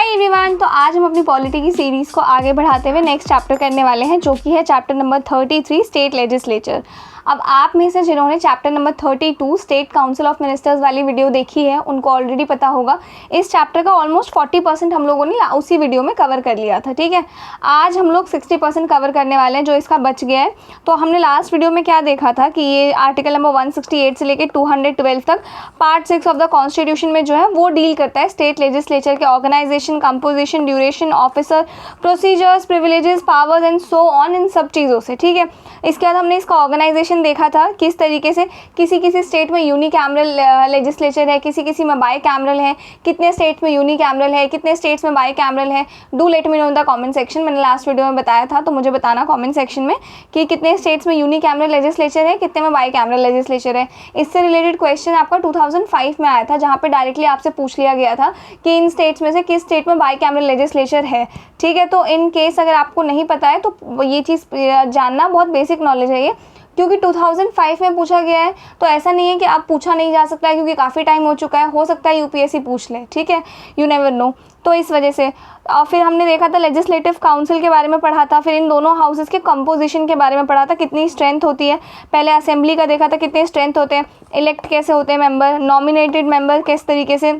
Hi everyone, तो आज हम अपनी पॉलिटी की सीरीज़ को आगे बढ़ाते हुए नेक्स्ट चैप्टर करने वाले हैं, जो कि है चैप्टर नंबर 33 स्टेट लेजिस्लेचर। अब आप में से जिन्होंने chapter number 32 state council of ministers वाली वीडियो देखी है उनको ऑलरेडी पता होगा इस चैप्टर का ऑलमोस्ट 40% हम लोगों ने उसी वीडियो में कवर कर लिया था। ठीक है, आज हम लोग 60% कवर करने वाले हैं जो इसका बच गया है। तो हमने लास्ट वीडियो में क्या देखा था कि ये आर्टिकल नंबर 168 से लेकर 212 तक पार्ट 6 ऑफ द कॉन्स्टिट्यूशन में जो है वो डील करता है स्टेट लेजिस्लेचर के organisation, composition, duration, officer, procedures, privileges, powers and so on, इन सब चीज़ों से। ठीक है, इसके बाद हमने इसका ऑर्गेनाइजेशन देखा था, किस तरीके से किसी स्टेट में यूनिकैमरल लेजिस्लेचर है, किसी में बाई कैमरल है, कितने स्टेट में यूनिकैमरल है, कितने स्टेट्स में बाई कैमरल है। Do let me no in the comment section. मैंने लास्ट वीडियो में बताया था, तो मुझे बताना कमेंट सेक्शन में कि कितने स्टेट्स में यूनिकैमरल लेजिस्लेचर है, कितने में बाई कैमरल लेजिस्लेचर है। इससे रिलेटेड क्वेश्चन आपका 2005 में आया था, जहाँ पे डायरेक्टली आपसे पूछ लिया गया था कि इन स्टेट्स में से किस स्टेट में बाई कैमरल लेजिस्लेचर है। ठीक है, तो इन केस अगर आपको नहीं पता है तो ये चीज़ जानना बहुत बेसिक नॉलेज है ये, क्योंकि 2005 में पूछा गया है। तो ऐसा नहीं है कि आप पूछा नहीं जा सकता है, क्योंकि काफ़ी टाइम हो चुका है, हो सकता है यूपीएससी पूछ ले। ठीक है, यू नेवर नो। तो इस वजह से और फिर हमने देखा था लेजिस्लेटिव काउंसिल के बारे में पढ़ा था, फिर इन दोनों हाउसेस के कंपोजिशन के बारे में पढ़ा था, कितनी स्ट्रेंथ होती है। पहले असेंबली का देखा था कितने स्ट्रेंथ होते हैं, इलेक्ट कैसे होते हैं मेंबर, नॉमिनेटेड मेंबर किस तरीके से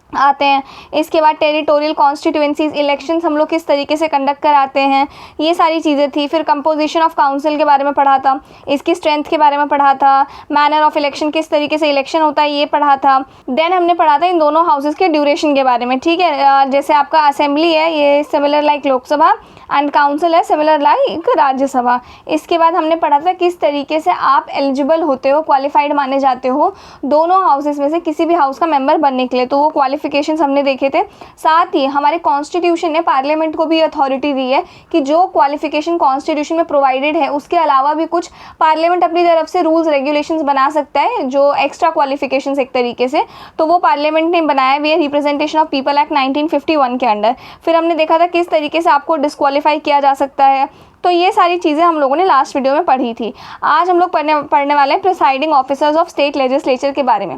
आते हैं। इसके बाद टेरिटोरियल कॉन्स्टिट्यूएंसीज इलेक्शंस हम लोग किस तरीके से कंडक्ट कराते हैं, ये सारी चीज़ें थी। फिर कंपोजिशन ऑफ काउंसिल के बारे में पढ़ा था, इसकी स्ट्रेंथ के बारे में पढ़ा था, मैनर ऑफ इलेक्शन किस तरीके से इलेक्शन होता है ये पढ़ा था। देन हमने पढ़ा था इन दोनों हाउसेस के ड्यूरेशन के बारे में। ठीक है, जैसे आपका असेंबली है ये similar like Lok Sabha and council है सिमिलर लाइक राज्यसभा। इसके बाद हमने पढ़ा था किस तरीके से आप एलिजिबल होते हो, क्वालिफाइड माने जाते हो दोनों हाउसेस में से किसी भी हाउस का मेंबर बनने के लिए, तो वो क्वालिफिकेशंस हमने देखे थे। साथ ही हमारे कॉन्स्टिट्यूशन ने पार्लियामेंट को भी अथॉरिटी दी है कि जो क्वालिफिकेशन कॉन्स्टिट्यूशन में प्रोवाइडेड है उसके अलावा भी कुछ पार्लियामेंट अपनी तरफ से रूल्स रेगुलेशंस बना सकता है, जो एक्स्ट्रा क्वालिफिकेशंस एक तरीके से, तो वो पार्लियामेंट ने बनाया भी है रिप्रेजेंटेशन ऑफ पीपल एक्ट 1951 के अंडर। फिर हमने देखा था किस तरीके से आपको डिस्क्वालीफाई किया जा सकता है। तो ये सारी चीज़ें हम लोगों ने लास्ट वीडियो में पढ़ी थी। आज हम लोग पढ़ने वाले हैं presiding officers of state legislature के बारे में।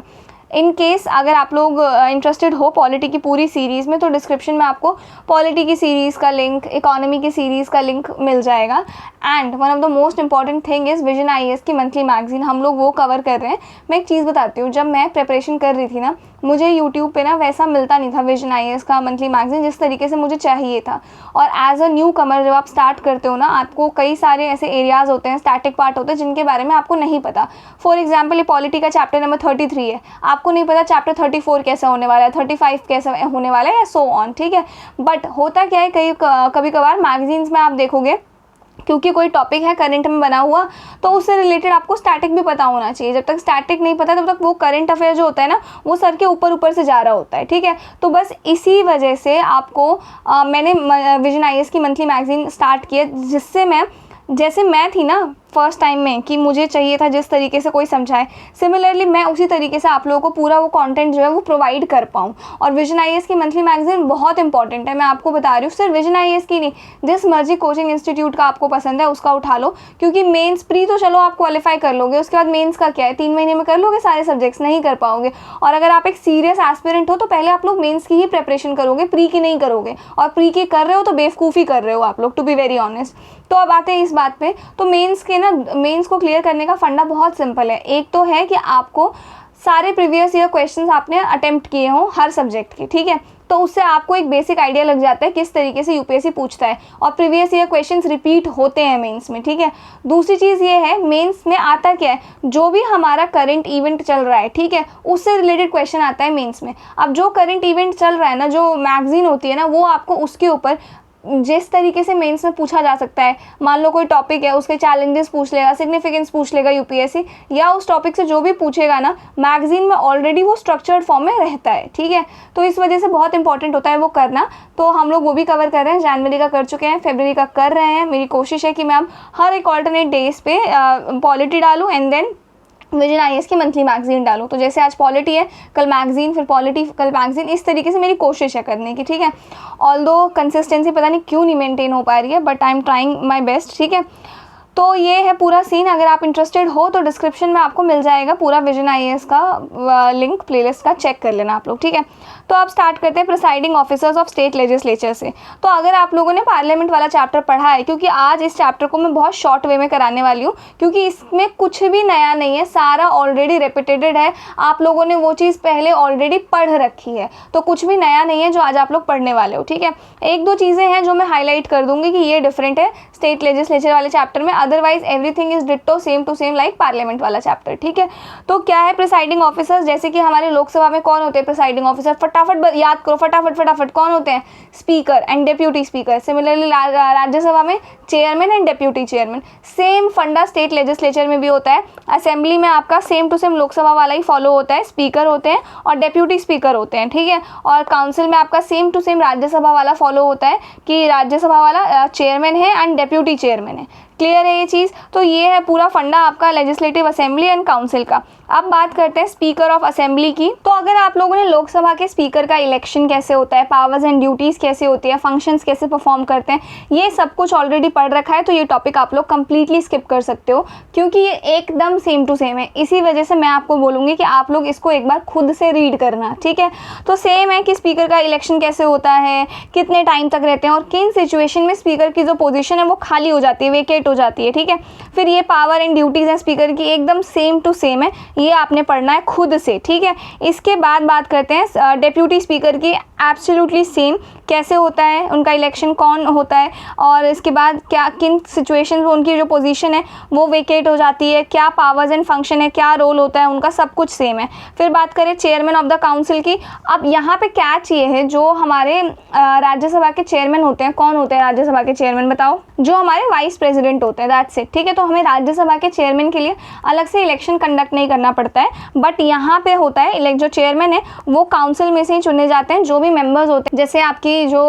इन केस अगर आप लोग इंटरेस्टेड हो पॉलिटी की पूरी सीरीज़ में, तो डिस्क्रिप्शन में आपको पॉलिटी की सीरीज़ का लिंक, इकोनॉमी की सीरीज़ का लिंक मिल जाएगा। And one of the most important thing is vision IAS की मंथली मैगजीन, हम लोग वो कवर कर रहे हैं। मैं एक चीज़ बताती हूँ, जब मैं प्रिपरेशन कर रही थी ना, मुझे यूट्यूब पे ना वैसा मिलता नहीं था विजन आईएएस का मंथली मैगजीन जिस तरीके से मुझे चाहिए था। और एज अ न्यू कमर जब आप स्टार्ट करते हो ना, आपको कई सारे ऐसे एरियाज़ होते हैं, स्टैटिक पार्ट होते हैं जिनके बारे में आपको नहीं पता। फॉर एग्जाम्पल, ये पॉलिटी का चैप्टर नंबर 33 है, आपको नहीं पता चैप्टर 34 कैसा होने वाला है, 35 कैसा होने वाला है, या सो ऑन। ठीक है, बट होता क्या है कभी कभार मैगजीन्स में आप देखोगे, क्योंकि कोई टॉपिक है करंट में बना हुआ, तो उससे रिलेटेड आपको स्टैटिक भी पता होना चाहिए। जब तक स्टैटिक नहीं पता तब तक वो करंट अफेयर जो होता है ना, वो सर के ऊपर से जा रहा होता है। ठीक है, तो बस इसी वजह से आपको मैंने विजन आईएएस की मंथली मैगजीन स्टार्ट किया, जिससे जैसे मैं थी ना फर्स्ट टाइम में कि मुझे चाहिए था जिस तरीके से कोई समझाए, सिमिलरली मैं उसी तरीके से आप लोगों को पूरा वो कंटेंट जो है वो प्रोवाइड कर पाऊँ। और विजन आईएएस की मंथली मैगजीन बहुत इंपॉर्टेंट है, मैं आपको बता रही हूँ। सिर्फ विजन आईएएस की नहीं, जिस मर्जी कोचिंग इंस्टीट्यूट का आपको पसंद है उसका उठा लो, क्योंकि मेंस प्री तो चलो आप क्वालिफाई कर लोगे, उसके बाद मेंस का क्या है, 3 महीने में कर लोगे सारे सब्जेक्ट्स, नहीं कर पाओगे। और अगर आप एक सीरियस एस्पिरेंट हो तो पहले आप लोग मेंस की ही प्रिपरेशन करोगे, प्री की नहीं करोगे। और प्री की कर रहे हो तो बेवकूफ़ी कर रहे हो आप लोग, टू बी वेरी ऑनेस्ट। तो अब आते हैं इस बात पे, तो मेंस को क्लियर करने का फंडा बहुत सिंपल है। एक तो है कि आपको सारे प्रीवियस ईयर क्वेश्चंस आपने अटेम्प्ट किए हों हर सब्जेक्ट के। ठीक है, तो उससे आपको एक बेसिक आइडिया लग जाता है किस तरीके से यूपीएससी पूछता है, और प्रीवियस ईयर क्वेश्चंस रिपीट होते हैं मेंस में। ठीक है, दूसरी चीज़ ये है, मेंस में आता क्या है, जो भी हमारा करंट इवेंट चल रहा है, ठीक है, उससे रिलेटेड क्वेश्चन आता है मेंस में। अब जो करंट इवेंट चल रहा है ना, जो मैगजीन होती है ना, वो आपको उसके ऊपर जिस तरीके से मेंस में पूछा जा सकता है, मान लो कोई टॉपिक है, उसके चैलेंजेस पूछ लेगा, सिग्निफिकेंस पूछ लेगा यूपीएससी, या उस टॉपिक से जो भी पूछेगा ना, मैगजीन में ऑलरेडी वो स्ट्रक्चर्ड फॉर्म में रहता है। ठीक है, तो इस वजह से बहुत इंपॉर्टेंट होता है वो करना। तो हम लोग वो भी कवर कर रहे हैं, जनवरी का कर चुके हैं, फरवरी का कर रहे हैं। मेरी कोशिश है कि मैं अब हर एक ऑल्टरनेट डेज पे पॉलिटी डालूँ एंड देन विजन आईएएस की मंथली मैगजीन डालूँ। तो जैसे आज पॉलिटी है, कल मैगजीन, फिर पॉलिटी, कल मैगजीन, इस तरीके से मेरी कोशिश है करने की। ठीक है, ऑल्दो कंसिस्टेंसी पता नहीं क्यों नहीं मेंटेन हो पा रही है, but I am trying my best. ठीक है, तो ये है पूरा सीन। अगर आप इंटरेस्टेड हो तो डिस्क्रिप्शन में आपको मिल जाएगा पूरा विजन IAS का लिंक, प्लेलिस्ट का चेक कर लेना आप लोग, ठीक है। तो अब स्टार्ट करते हैं presiding officers of state legislature से। तो अगर आप लोगों ने पार्लियामेंट वाला चैप्टर पढ़ा है, क्योंकि आज इस चैप्टर को मैं बहुत शॉर्ट वे में कराने वाली हूँ, क्योंकि इसमें कुछ भी नया नहीं है, सारा ऑलरेडी रिपीटेड है, आप लोगों ने वो चीज़ पहले ऑलरेडी पढ़ रखी है, तो कुछ भी नया नहीं है जो आज आप लोग पढ़ने वाले हो, ठीक है। एक दो चीज़ें हैं जो मैं हाईलाइट कर दूंगी कि ये डिफरेंट है स्टेट लेजिस्लेचर वाले चैप्टर में, otherwise everything is ditto same to same like parliament वाला चैप्टर, ठीक है। तो क्या है प्रिसाइडिंग ऑफिसर्स, जैसे कि हमारे लोकसभा में कौन होते हैं प्रिसाइडिंग ऑफिसर, फटाफट याद करो, फटाफट कौन होते हैं, speaker and deputy speaker. Similarly Rajya Sabha में chairman and deputy chairman. Same फंडा स्टेट लेजिस्लेचर में भी होता है। असेंबली में आपका सेम टू सेम लोकसभा वाला ही फॉलो होता है, स्पीकर होते हैं और डेप्यूटी स्पीकर होते हैं, ठीक है। और काउंसिल में आपका सेम टू सेम राज्यसभा वाला फॉलो होता है कि राज्यसभा वाला चेयरमैन है एंड डेप्यूटी चेयरमैन है। क्लियर है ये चीज़। तो ये है पूरा फंडा आपका लेजिस्लेटिव असेंबली एंड काउंसिल का। अब बात करते हैं स्पीकर ऑफ असेंबली की। तो अगर आप लोगों ने लोकसभा के स्पीकर का इलेक्शन कैसे होता है, पावर्स एंड ड्यूटीज़ कैसे होती है, फंक्शंस कैसे परफॉर्म करते हैं, ये सब कुछ ऑलरेडी पढ़ रखा है, तो ये टॉपिक आप लोग कंप्लीटली स्किप कर सकते हो, क्योंकि ये एकदम सेम टू सेम है। इसी वजह से मैं आपको बोलूँगी कि आप लोग इसको एक बार खुद से रीड करना, ठीक है। तो सेम है कि स्पीकर का इलेक्शन कैसे होता है, कितने टाइम तक रहते हैं और किन सिचुएशन में स्पीकर की जो पोजीशन है वो खाली हो जाती है, वेकेट हो जाती है, ठीक है। फिर ये पावर एंड ड्यूटीज़ हैं स्पीकर की, एकदम सेम टू सेम है, ये आपने पढ़ना है खुद से, ठीक है। इसके बाद बात करते हैं डेप्यूटी स्पीकर की। एब्सोल्युटली सेम, कैसे होता है उनका इलेक्शन, कौन होता है, और इसके बाद क्या किन सिचुएशन में उनकी जो पोजीशन है वो वेकेट हो जाती है, क्या पावर्स एंड फंक्शन है, क्या रोल होता है उनका, सब कुछ सेम है। फिर बात करें चेयरमैन ऑफ द काउंसिल की। अब यहाँ पे कैच ये है, जो हमारे राज्यसभा के चेयरमैन होते हैं, कौन होते हैं राज्यसभा के चेयरमैन बताओ, जो हमारे वाइस प्रेसिडेंट होते हैं, दैट्स इट, ठीक है। तो हमें राज्यसभा के चेयरमैन के लिए अलग से इलेक्शन कंडक्ट नहीं करना पड़ता है, बट यहाँ पे होता है जो चेयरमैन है वो काउंसिल में से ही चुने जाते हैं, जो भी मेंबर्स होते हैं, जैसे आपकी जो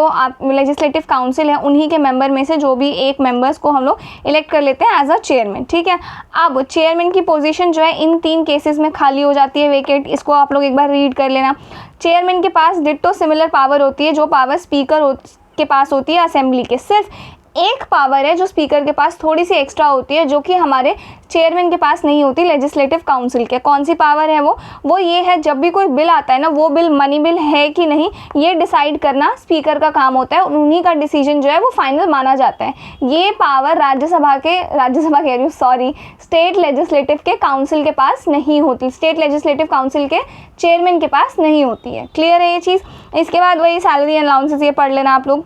लेजिस्लेटिव काउंसिल है उन्हीं के मेंबर में से जो भी एक मेंबर्स को हम लोग इलेक्ट कर लेते हैं एज अ चेयरमैन, ठीक है। अब चेयरमैन की पोजीशन जो है इन 3 केसेस में खाली हो जाती है, वेकेट। इसको आप लोग एक बार रीड कर लेना। चेयरमैन के पास डिट्टो सिमिलर पावर होती है जो पावर स्पीकर के पास होती है असेंबली के। सिर्फ एक पावर है जो स्पीकर के पास थोड़ी सी एक्स्ट्रा होती है, जो कि हमारे चेयरमैन के पास नहीं होती लेजिस्लेटिव काउंसिल के। कौन सी पावर है वो ये है, जब भी कोई बिल आता है ना, वो बिल मनी बिल है कि नहीं ये डिसाइड करना स्पीकर का काम होता है, और उन्हीं का डिसीजन जो है वो फाइनल माना जाता है। ये पावर राज्यसभा कह रही हूँ, सॉरी, स्टेट लेजिस्लेटिव के काउंसिल के पास नहीं होती, स्टेट लेजिस्लेटिव काउंसिल के चेयरमैन के पास नहीं होती है। क्लियर है ये चीज़। इसके बाद वही सैलरी एंड अलाउंसेस, ये पढ़ लेना आप लोग।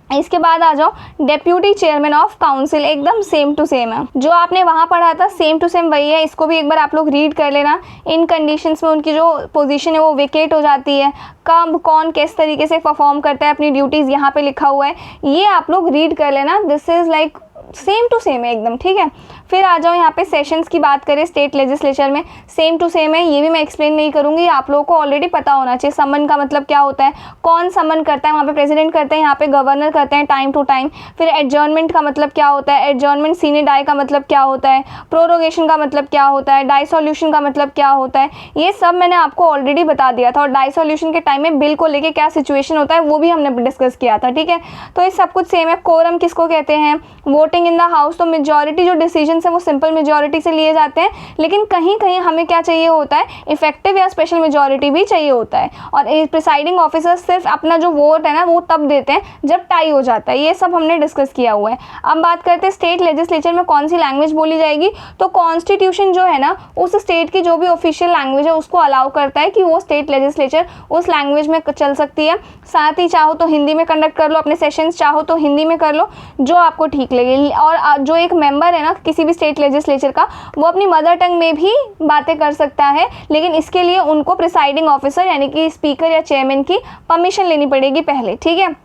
इसके बाद आ जाओ डेप्यूटी चेयरमैन ऑफ काउंसिल, एकदम सेम टू सेम है, जो आपने वहाँ पढ़ा था सेम टू सेम वही है। इसको भी एक बार आप लोग रीड कर लेना। इन कंडीशंस में उनकी जो पोजीशन है वो वेकेट हो जाती है, कब कौन किस तरीके से परफॉर्म करता है अपनी ड्यूटीज़, यहाँ पे लिखा हुआ है, ये आप लोग रीड कर लेना। This is like same to same है एकदम, ठीक है। फिर आ जाओ यहाँ पे सेशंस की बात करें स्टेट लेजिस्लेचर में, सेम टू सेम है, ये भी मैं एक्सप्लेन नहीं करूँगी, आप लोगों को ऑलरेडी पता होना चाहिए। समन का मतलब क्या होता है, कौन समन करता है, वहाँ पे प्रेसिडेंट करते हैं, यहाँ पे गवर्नर करते हैं टाइम टू टाइम। फिर एडजर्नमेंट का मतलब क्या होता है, एडजर्नमेंट सीने डाई का मतलब क्या होता है, प्रोरोगेशन का मतलब क्या होता है, डाइसोल्यूशन का मतलब क्या होता है, ये सब मैंने आपको ऑलरेडी बता दिया था। और डाइसोल्यूशन के टाइम में बिल को लेके क्या सिचुएशन होता है वो भी हमने डिस्कस किया था, ठीक है। तो ये सब कुछ सेम है। कोरम किसको कहते हैं, वोटिंग इन द हाउस। तो मेजॉरिटी जो डिसीजन है वो सिंपल मेजॉरिटी से लिए जाते हैं, लेकिन कहीं कहीं हमें क्या चाहिए होता है, इफेक्टिव या स्पेशल मेजॉरिटी भी चाहिए होता है। और प्रिसाइडिंग ऑफिसर सिर्फ अपना जो वोट है ना वो तब देते हैं जब टाई हो जाता है। ये सब हमने डिस्कस किया हुआ है। अब बात करते हैं स्टेट लेजिस्लेचर में कौन सी लैंग्वेज बोली जाएगी। तो कॉन्स्टिट्यूशन जो है ना उस स्टेट की जो भी ऑफिशियल लैंग्वेज है उसको अलाउ करता है कि वो स्टेट लेजिस्लेचर उस लैंग्वेज में चल सकती है। साथ ही चाहो तो हिंदी में कंडक्ट कर लो अपने सेशंस, चाहो तो हिंदी में कर लो, जो आपको ठीक लगे। और जो एक मेंबर है ना किसी भी स्टेट लेजिस्लेचर का, वो अपनी मदर टंग में भी बातें कर सकता है, लेकिन इसके लिए उनको प्रिसाइडिंग ऑफिसर यानी कि स्पीकर या चेयरमैन की परमिशन लेनी पड़ेगी पहले, ठीक है।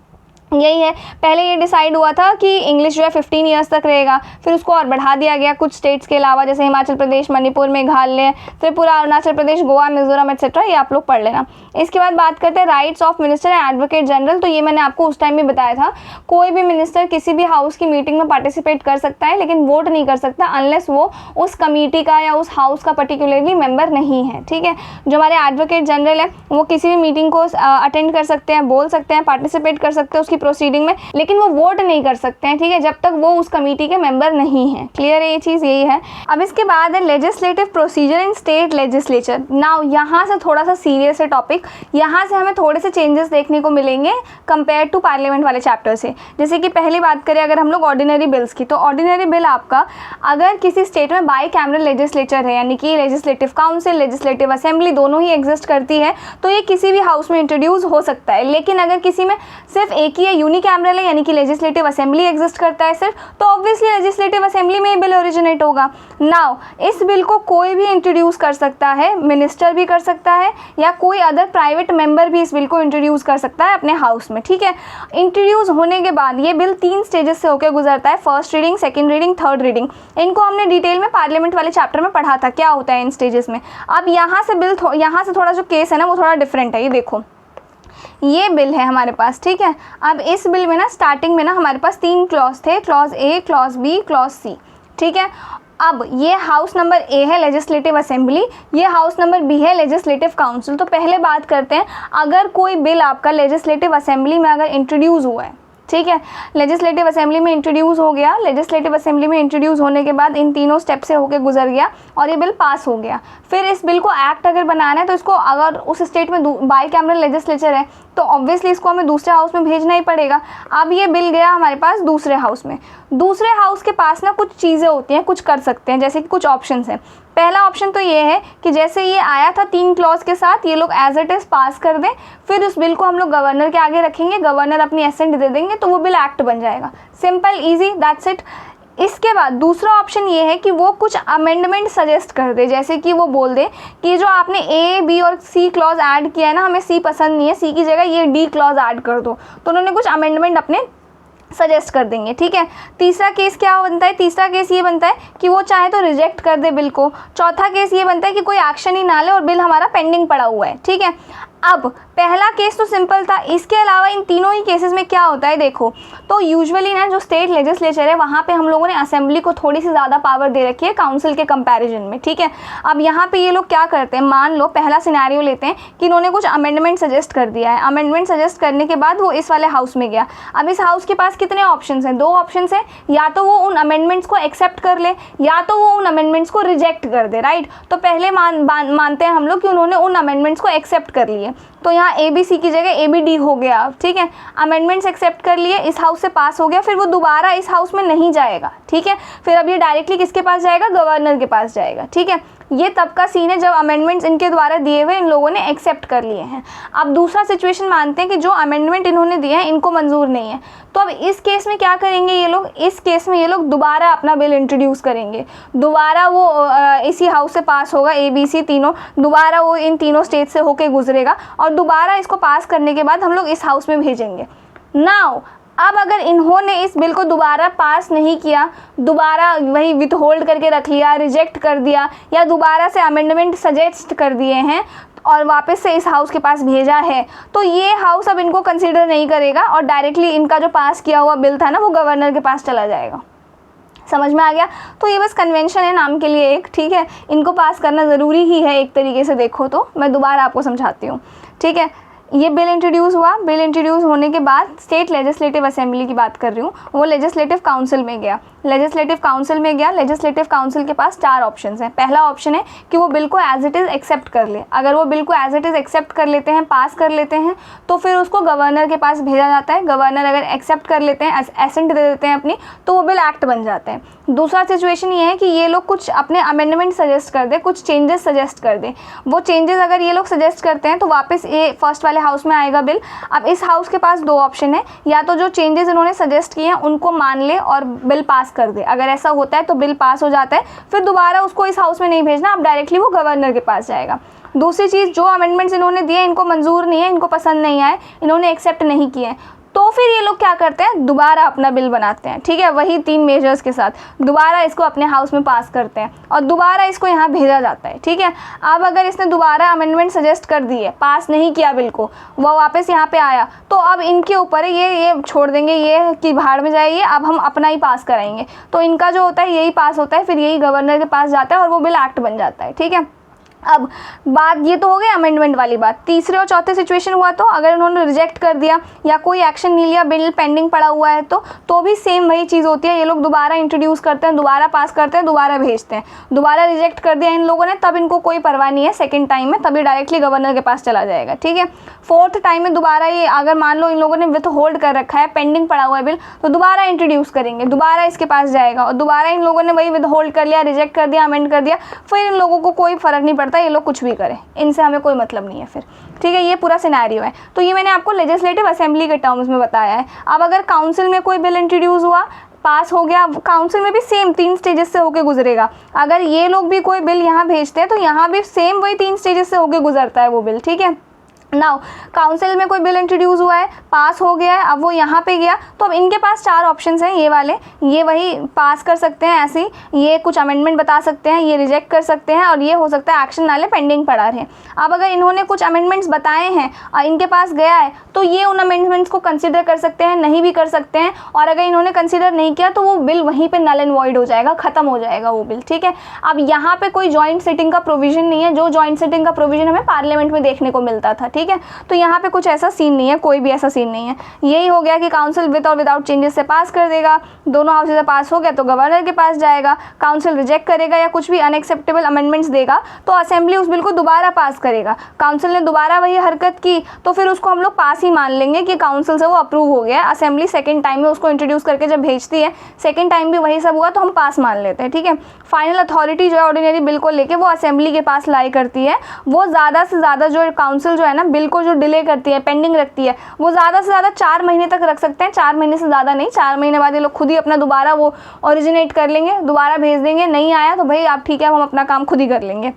यही है, पहले ये डिसाइड हुआ था कि इंग्लिश जो है 15 ईयर्स तक रहेगा, फिर उसको और बढ़ा दिया गया कुछ स्टेट्स के अलावा, जैसे हिमाचल प्रदेश, मणिपुर, मेघालय, त्रिपुरा, अरुणाचल प्रदेश, गोवा, मिजोरम एक्सेट्रा, ये आप लोग पढ़ लेना। इसके बाद बात करते हैं rights of minister and advocate general. तो ये मैंने आपको उस टाइम भी बताया था, कोई भी मिनिस्टर किसी भी हाउस की मीटिंग में पार्टिसिपेट कर सकता है, लेकिन वोट नहीं कर सकता अनलेस वो उस कमेटी का या उस हाउस का पर्टिकुलरली मेंबर नहीं है, ठीक है। जो हमारे एडवोकेट जनरल है वो किसी भी मीटिंग को अटेंड कर सकते हैं, बोल सकते हैं, पार्टिसिपेट कर सकते हैं, उसकी प्रोसीडिंग में, लेकिन वो वोट नहीं कर सकते हैं, ठीक है, जब तक वो उस कमेटी के मेंबर नहीं हैं। क्लियर है ये चीज़, यही है। अब इसके बाद है लेजिस्लेटिव प्रोसीजर इन स्टेट लेजिस्लेचर। नाउ यहाँ से थोड़ा सा सीरियस है टॉपिक, यहाँ से हमें थोड़े से चेंजेस देखने को मिलेंगे कंपेयर टू पार्लियामेंट वाले चैप्टर से। जैसे कि पहली बात करें अगर हम लोग ऑर्डिनरी बिल्स की, तो ऑर्डिनरी बिल आपका अगर किसी स्टेट में बाई कैमरल लेजिस्लेचर है, यानी कि लेजिस्लेटिव काउंसिल, लेजिस्लेटिव असेंबली दोनों ही एग्जिस्ट करती है, तो ये किसी भी हाउस में इंट्रोड्यूस हो सकता है। लेकिन अगर किसी में सिर्फ एक ही है, यूनिकैमरल है, यानी कि लेजिस्लेटिव असेंबली एग्जिस्ट करता है सिर्फ, तो ऑब्वियसली लेजिस्लेटिव असेंबली में ये बिल ओरिजिनेट होगा। नाउ इस बिल को कोई भी इंट्रोड्यूस कर सकता है, मिनिस्टर भी कर सकता है या कोई अदर प्राइवेट मेंबर भी इस बिल को इंट्रोड्यूस कर सकता है अपने हाउस में, ठीक है। इंट्रोड्यूस होने के बाद ये बिल 3 स्टेजेस से होकर गुजरता है, first reading, second reading, third reading. इनको हमने डिटेल में पार्लियामेंट वाले चैप्टर में पढ़ा था क्या होता है इन स्टेजेस में। अब यहाँ से बिल यहाँ से थोड़ा जो केस है ना वो थोड़ा डिफरेंट है। ये देखो, ये बिल है हमारे पास, ठीक है। अब इस बिल में ना स्टार्टिंग में ना हमारे पास 3 क्लॉज थे, clause A, clause B, clause C, ठीक है। अब ये हाउस नंबर ए है लेजिस्लेटिव असेंबली, ये हाउस नंबर बी है लेजिस्लेटिव काउंसिल। तो पहले बात करते हैं, अगर कोई बिल आपका लेजिस्लेटिव असेंबली में अगर इंट्रोड्यूस हुआ है, ठीक है, लेजिस्लेटिव असेंबली में इंट्रोड्यूस हो गया, लेजिस्लेटिव असेंबली में इंट्रोड्यूस होने के बाद इन तीनों स्टेप से होकर गुजर गया और ये बिल पास हो गया। फिर इस बिल को एक्ट अगर बनाना है तो इसको अगर उस स्टेट में बाई कैमरल लेजिस्लेचर है तो ऑब्वियसली इसको हमें दूसरे हाउस में भेजना ही पड़ेगा। अब ये बिल गया हमारे पास दूसरे हाउस में, दूसरे हाउस के पास ना कुछ चीज़ें होती हैं, कुछ कर सकते हैं, जैसे कि कुछ ऑप्शंस हैं। पहला ऑप्शन तो ये है कि जैसे ये आया था 3 क्लॉज के साथ, ये लोग एज इट इज़ पास कर दें, फिर उस बिल को हम लोग गवर्नर के आगे रखेंगे, गवर्नर अपनी एसेंट दे देंगे तो वो बिल एक्ट बन जाएगा। Simple, easy, that's it. इसके बाद दूसरा ऑप्शन ये है कि वो कुछ अमेंडमेंट सजेस्ट कर दे, जैसे कि वो बोल दे कि जो आपने ए, बी और सी क्लॉज ऐड किया है ना, हमें सी पसंद नहीं है, सी की जगह ये डी क्लॉज ऐड कर दो, तो उन्होंने कुछ अमेंडमेंट अपने सजेस्ट कर देंगे, ठीक है। तीसरा केस क्या बनता है, तीसरा केस ये बनता है कि वो चाहे तो रिजेक्ट कर दे बिल को। चौथा केस ये बनता है कि कोई एक्शन ही ना ले और बिल हमारा पेंडिंग पड़ा हुआ है, ठीक है। अब पहला केस तो सिंपल था, इसके अलावा इन तीनों ही केसेस में क्या होता है देखो, तो यूजुअली ना जो स्टेट लेजिस्लेचर है वहाँ पे हम लोगों ने असेंबली को थोड़ी सी ज़्यादा पावर दे रखी है काउंसिल के कंपैरिजन में, ठीक है। अब यहाँ पे ये लोग क्या करते हैं, मान लो पहला सिनेरियो लेते हैं कि इन्होंने कुछ अमेंडमेंट सजेस्ट कर दिया है, अमेंडमेंट सजेस्ट करने के बाद वो इस वाले हाउस में गया। अब इस हाउस के पास कितने ऑप्शन हैं, 2 ऑप्शन हैं, या तो वो उन अमेंडमेंट्स को एक्सेप्ट कर ले या तो वो उन अमेंडमेंट्स को रिजेक्ट कर दे, राइट। तो पहले मानते हैं हम लोग कि उन्होंने उन अमेंडमेंट्स को एक्सेप्ट कर लिए, तो यहाँ ए बी सी की जगह ए बी डी हो गया, ठीक है। अमेंडमेंट्स एक्सेप्ट कर लिए, इस हाउस से पास हो गया, फिर वो दोबारा इस हाउस में नहीं जाएगा, ठीक है। फिर अब ये डायरेक्टली किसके पास जाएगा, गवर्नर के पास जाएगा, ठीक है। ये तब का सीन है जब अमेंडमेंट्स इनके द्वारा दिए हुए इन लोगों ने एक्सेप्ट कर लिए हैं। अब दूसरा सिचुएशन मानते हैं कि जो अमेंडमेंट इन्होंने दिए हैं इनको मंजूर नहीं है, तो अब इस केस में क्या करेंगे ये लोग, इस केस में ये लोग दोबारा अपना बिल इंट्रोड्यूस करेंगे, दोबारा वो इसी हाउस से पास होगा, ए बी सी तीनों, दोबारा वो इन तीनों स्टेट से होके गुजरेगा और दोबारा इसको पास करने के बाद हम लोग इस हाउस में भेजेंगे। नाउ अब अगर इन्होंने इस बिल को दोबारा पास नहीं किया, दोबारा वही विथहोल्ड करके रख लिया, रिजेक्ट कर दिया या दोबारा से अमेंडमेंट सजेस्ट कर दिए हैं और वापस से इस हाउस के पास भेजा है, तो ये हाउस अब इनको कंसीडर नहीं करेगा और डायरेक्टली इनका जो पास किया हुआ बिल था ना वो गवर्नर के पास चला जाएगा। समझ में आ गया। तो ये बस कन्वेंशन है नाम के लिए एक, ठीक है। इनको पास करना ज़रूरी ही है एक तरीके से देखो तो, मैं दोबारा आपको समझाती हूँ, ठीक है। ये बिल इंट्रोड्यूस हुआ, बिल इंट्रोड्यूस होने के बाद स्टेट लेजिस्लेटिव असेंबली की बात कर रही हूँ, वो लेजिस्लेटिव काउंसिल में गया, लेजिस्लेटिव काउंसिल में गया। लेजिस्लेटिव काउंसिल के पास 4 ऑप्शंस हैं। पहला ऑप्शन है कि वो बिल को एज इट इज़ एक्सेप्ट कर ले। अगर वो बिल को एज इट इज़ एक्सेप्ट कर लेते हैं, पास कर लेते हैं, तो फिर उसको गवर्नर के पास भेजा जाता है। गवर्नर अगर एक्सेप्ट कर लेते हैं, एसेंट दे देते हैं अपनी, तो वो बिल एक्ट बन जाते हैं। दूसरा सिचुएशन ये है कि ये लोग कुछ अपने अमेंडमेंट सजेस्ट कर दें, कुछ चेंजेस सजेस्ट कर दें। वो चेंजेस अगर ये लोग सजेस्ट करते हैं तो वापस ये फर्स्ट वाले हाउस में आएगा बिल। अब इस हाउस के पास 2 ऑप्शन है, या तो जो चेंजेस इन्होंने सजेस्ट किए हैं उनको मान ले और बिल पास कर दे। अगर ऐसा होता है तो बिल पास हो जाता है, फिर दोबारा उसको इस हाउस में नहीं भेजना, अब डायरेक्टली वो गवर्नर के पास जाएगा। दूसरी चीज़, जो अमेंडमेंट्स इन्होंने दिए इनको मंजूर नहीं है, इनको पसंद नहीं आए, इन्होंने एक्सेप्ट नहीं किए, तो फिर ये लोग क्या करते हैं, दोबारा अपना बिल बनाते हैं, ठीक है। वही 3 मेजर्स के साथ दोबारा इसको अपने हाउस में पास करते हैं और दोबारा इसको यहाँ भेजा जाता है, ठीक है। अब अगर इसने दोबारा अमेंडमेंट सजेस्ट कर दिए, पास नहीं किया बिल को, वह वापस यहाँ पे आया, तो अब इनके ऊपर है ये छोड़ देंगे, ये कि भाड़ में जाइए, अब हम अपना ही पास कराएंगे। तो इनका जो होता है यही पास होता है, फिर यही गवर्नर के पास जाता है और वो बिल एक्ट बन जाता है, ठीक है। अब बात ये तो हो गई अमेंडमेंट वाली बात। तीसरे और चौथे सिचुएशन हुआ तो अगर उन्होंने रिजेक्ट कर दिया या कोई एक्शन नहीं लिया, बिल पेंडिंग पड़ा हुआ है, तो भी सेम वही चीज़ होती है। ये लोग दोबारा इंट्रोड्यूस करते हैं, दोबारा पास करते हैं, दोबारा भेजते हैं। दोबारा रिजेक्ट कर दिया इन लोगों ने, तब इनको कोई परवाह नहीं है सेकेंड टाइम में, तभी डायरेक्टली गवर्नर के पास चला जाएगा, ठीक है। फोर्थ टाइम में दोबारा ये अगर मान लो इन लोगों ने विथ होल्ड कर रखा है, पेंडिंग पड़ा हुआ है बिल, तो दोबारा इंट्रोड्यूस करेंगे, दोबारा इसके पास जाएगा और दोबारा इन लोगों ने वही विथ होल्ड कर लिया, रिजेक्ट कर दिया, अमेंड कर दिया, फिर इन लोगों को कोई फर्क नहीं पड़ता, ये लोग कुछ भी करें, इनसे हमें कोई मतलब नहीं है फिर, ठीक है। ये पूरा सिनेरियो है। तो ये मैंने आपको लेजिस्लेटिव असेंबली के टर्म्स में बताया है। अब अगर काउंसिल में कोई बिल इंट्रोड्यूस हुआ, पास हो गया, काउंसिल में भी सेम 3 स्टेजेस से होके गुजरेगा। अगर ये लोग भी कोई बिल यहाँ भेजते हैं तो यहाँ भी सेम वही 3 स्टेजेस से होके गुजरता है वो बिल, ठीक है। नाउ काउंसिल में कोई बिल इंट्रोड्यूस हुआ है, पास हो गया है, अब वो यहाँ पे गया, तो अब इनके पास 4 ऑप्शंस हैं ये वाले। ये वही पास कर सकते हैं ऐसे ही, ये कुछ अमेंडमेंट बता सकते हैं, ये रिजेक्ट कर सकते हैं, और ये हो सकता है एक्शन नाले पेंडिंग पड़ा रहे। अब अगर इन्होंने कुछ अमेंडमेंट्स बताए हैं और इनके पास गया है, तो ये उन अमेंडमेंट्स को कंसिडर कर सकते हैं, नहीं भी कर सकते हैं, और अगर इन्होंने कंसिडर नहीं किया तो वो बिल वहीं पर नल एंड वॉइड हो जाएगा, खत्म हो जाएगा वो बिल, ठीक है। अब यहाँ पे कोई जॉइंट सिटिंग का प्रोविजन नहीं है, जो जॉइंट सिटिंग का प्रोविजन हमें पार्लियामेंट में देखने को मिलता था, ठीक है। तो यहाँ पे कुछ ऐसा सीन नहीं है, कोई भी ऐसा सीन नहीं है। यही हो गया कि काउंसिल विद और विदाउट चेंजेस से पास कर देगा, दोनों हाउसेज से पास हो गया तो गवर्नर के पास जाएगा, काउंसिल रिजेक्ट करेगा या कुछ भी अनएक्सेप्टेबल अमेंडमेंट्स देगा तो असेंबली उस बिल को दोबारा पास करेगा। काउंसिल ने दोबारा वही हरकत की तो फिर उसको हम लोग पास ही मान लेंगे कि काउंसिल से वो अप्रूव हो गया। असेंबली सेकेंड टाइम में उसको इंट्रोड्यूस करके जब भेजती है, सेकेंड टाइम भी वही सब हुआ तो हम पास मान लेते हैं, ठीक है। फाइनल अथॉरिटी जो है ऑर्डिनरी बिल को लेके वो असेंबली के पास लाई करती है। वो ज़्यादा से ज़्यादा जो काउंसिल जो है ना बिल को जो डिले करती है, पेंडिंग रखती है, वो ज़्यादा से ज़्यादा 4 महीने तक रख सकते हैं। 4 महीने से ज़्यादा नहीं, 4 महीने बाद ये लोग खुद ही अपना दोबारा वो ओरिजिनेट कर लेंगे, दोबारा भेज देंगे। नहीं आया तो भाई आप ठीक है, हम अपना काम खुद ही कर लेंगे।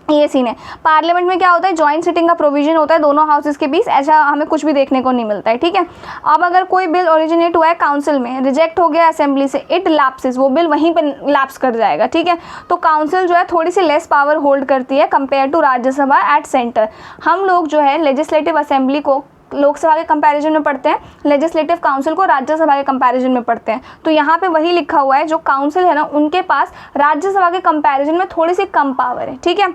ये सीन है। पार्लियामेंट में क्या होता है, जॉइंट सिटिंग का प्रोविजन होता है दोनों हाउसेस के बीच, ऐसा हमें कुछ भी देखने को नहीं मिलता है, ठीक है। अब अगर कोई बिल ओरिजिनेट हुआ है काउंसिल में, रिजेक्ट हो गया असेंबली से, इट लैप्सेस, वो बिल वहीं पर लैप्स कर जाएगा, ठीक है। तो काउंसिल जो है थोड़ी सी लेस पावर होल्ड करती है compare to Rajya Sabha at centre. हम लोग जो है लेजिस्लेटिव असेंबली को लोकसभा के कंपैरिजन में पढ़ते हैं, लेजिस्लेटिव काउंसिल को राज्यसभा के कंपैरिजन में पढ़ते हैं। तो यहाँ पे वही लिखा हुआ है, जो काउंसिल है ना उनके पास राज्यसभा के कंपैरिजन में थोड़ी सी कम पावर है, ठीक है।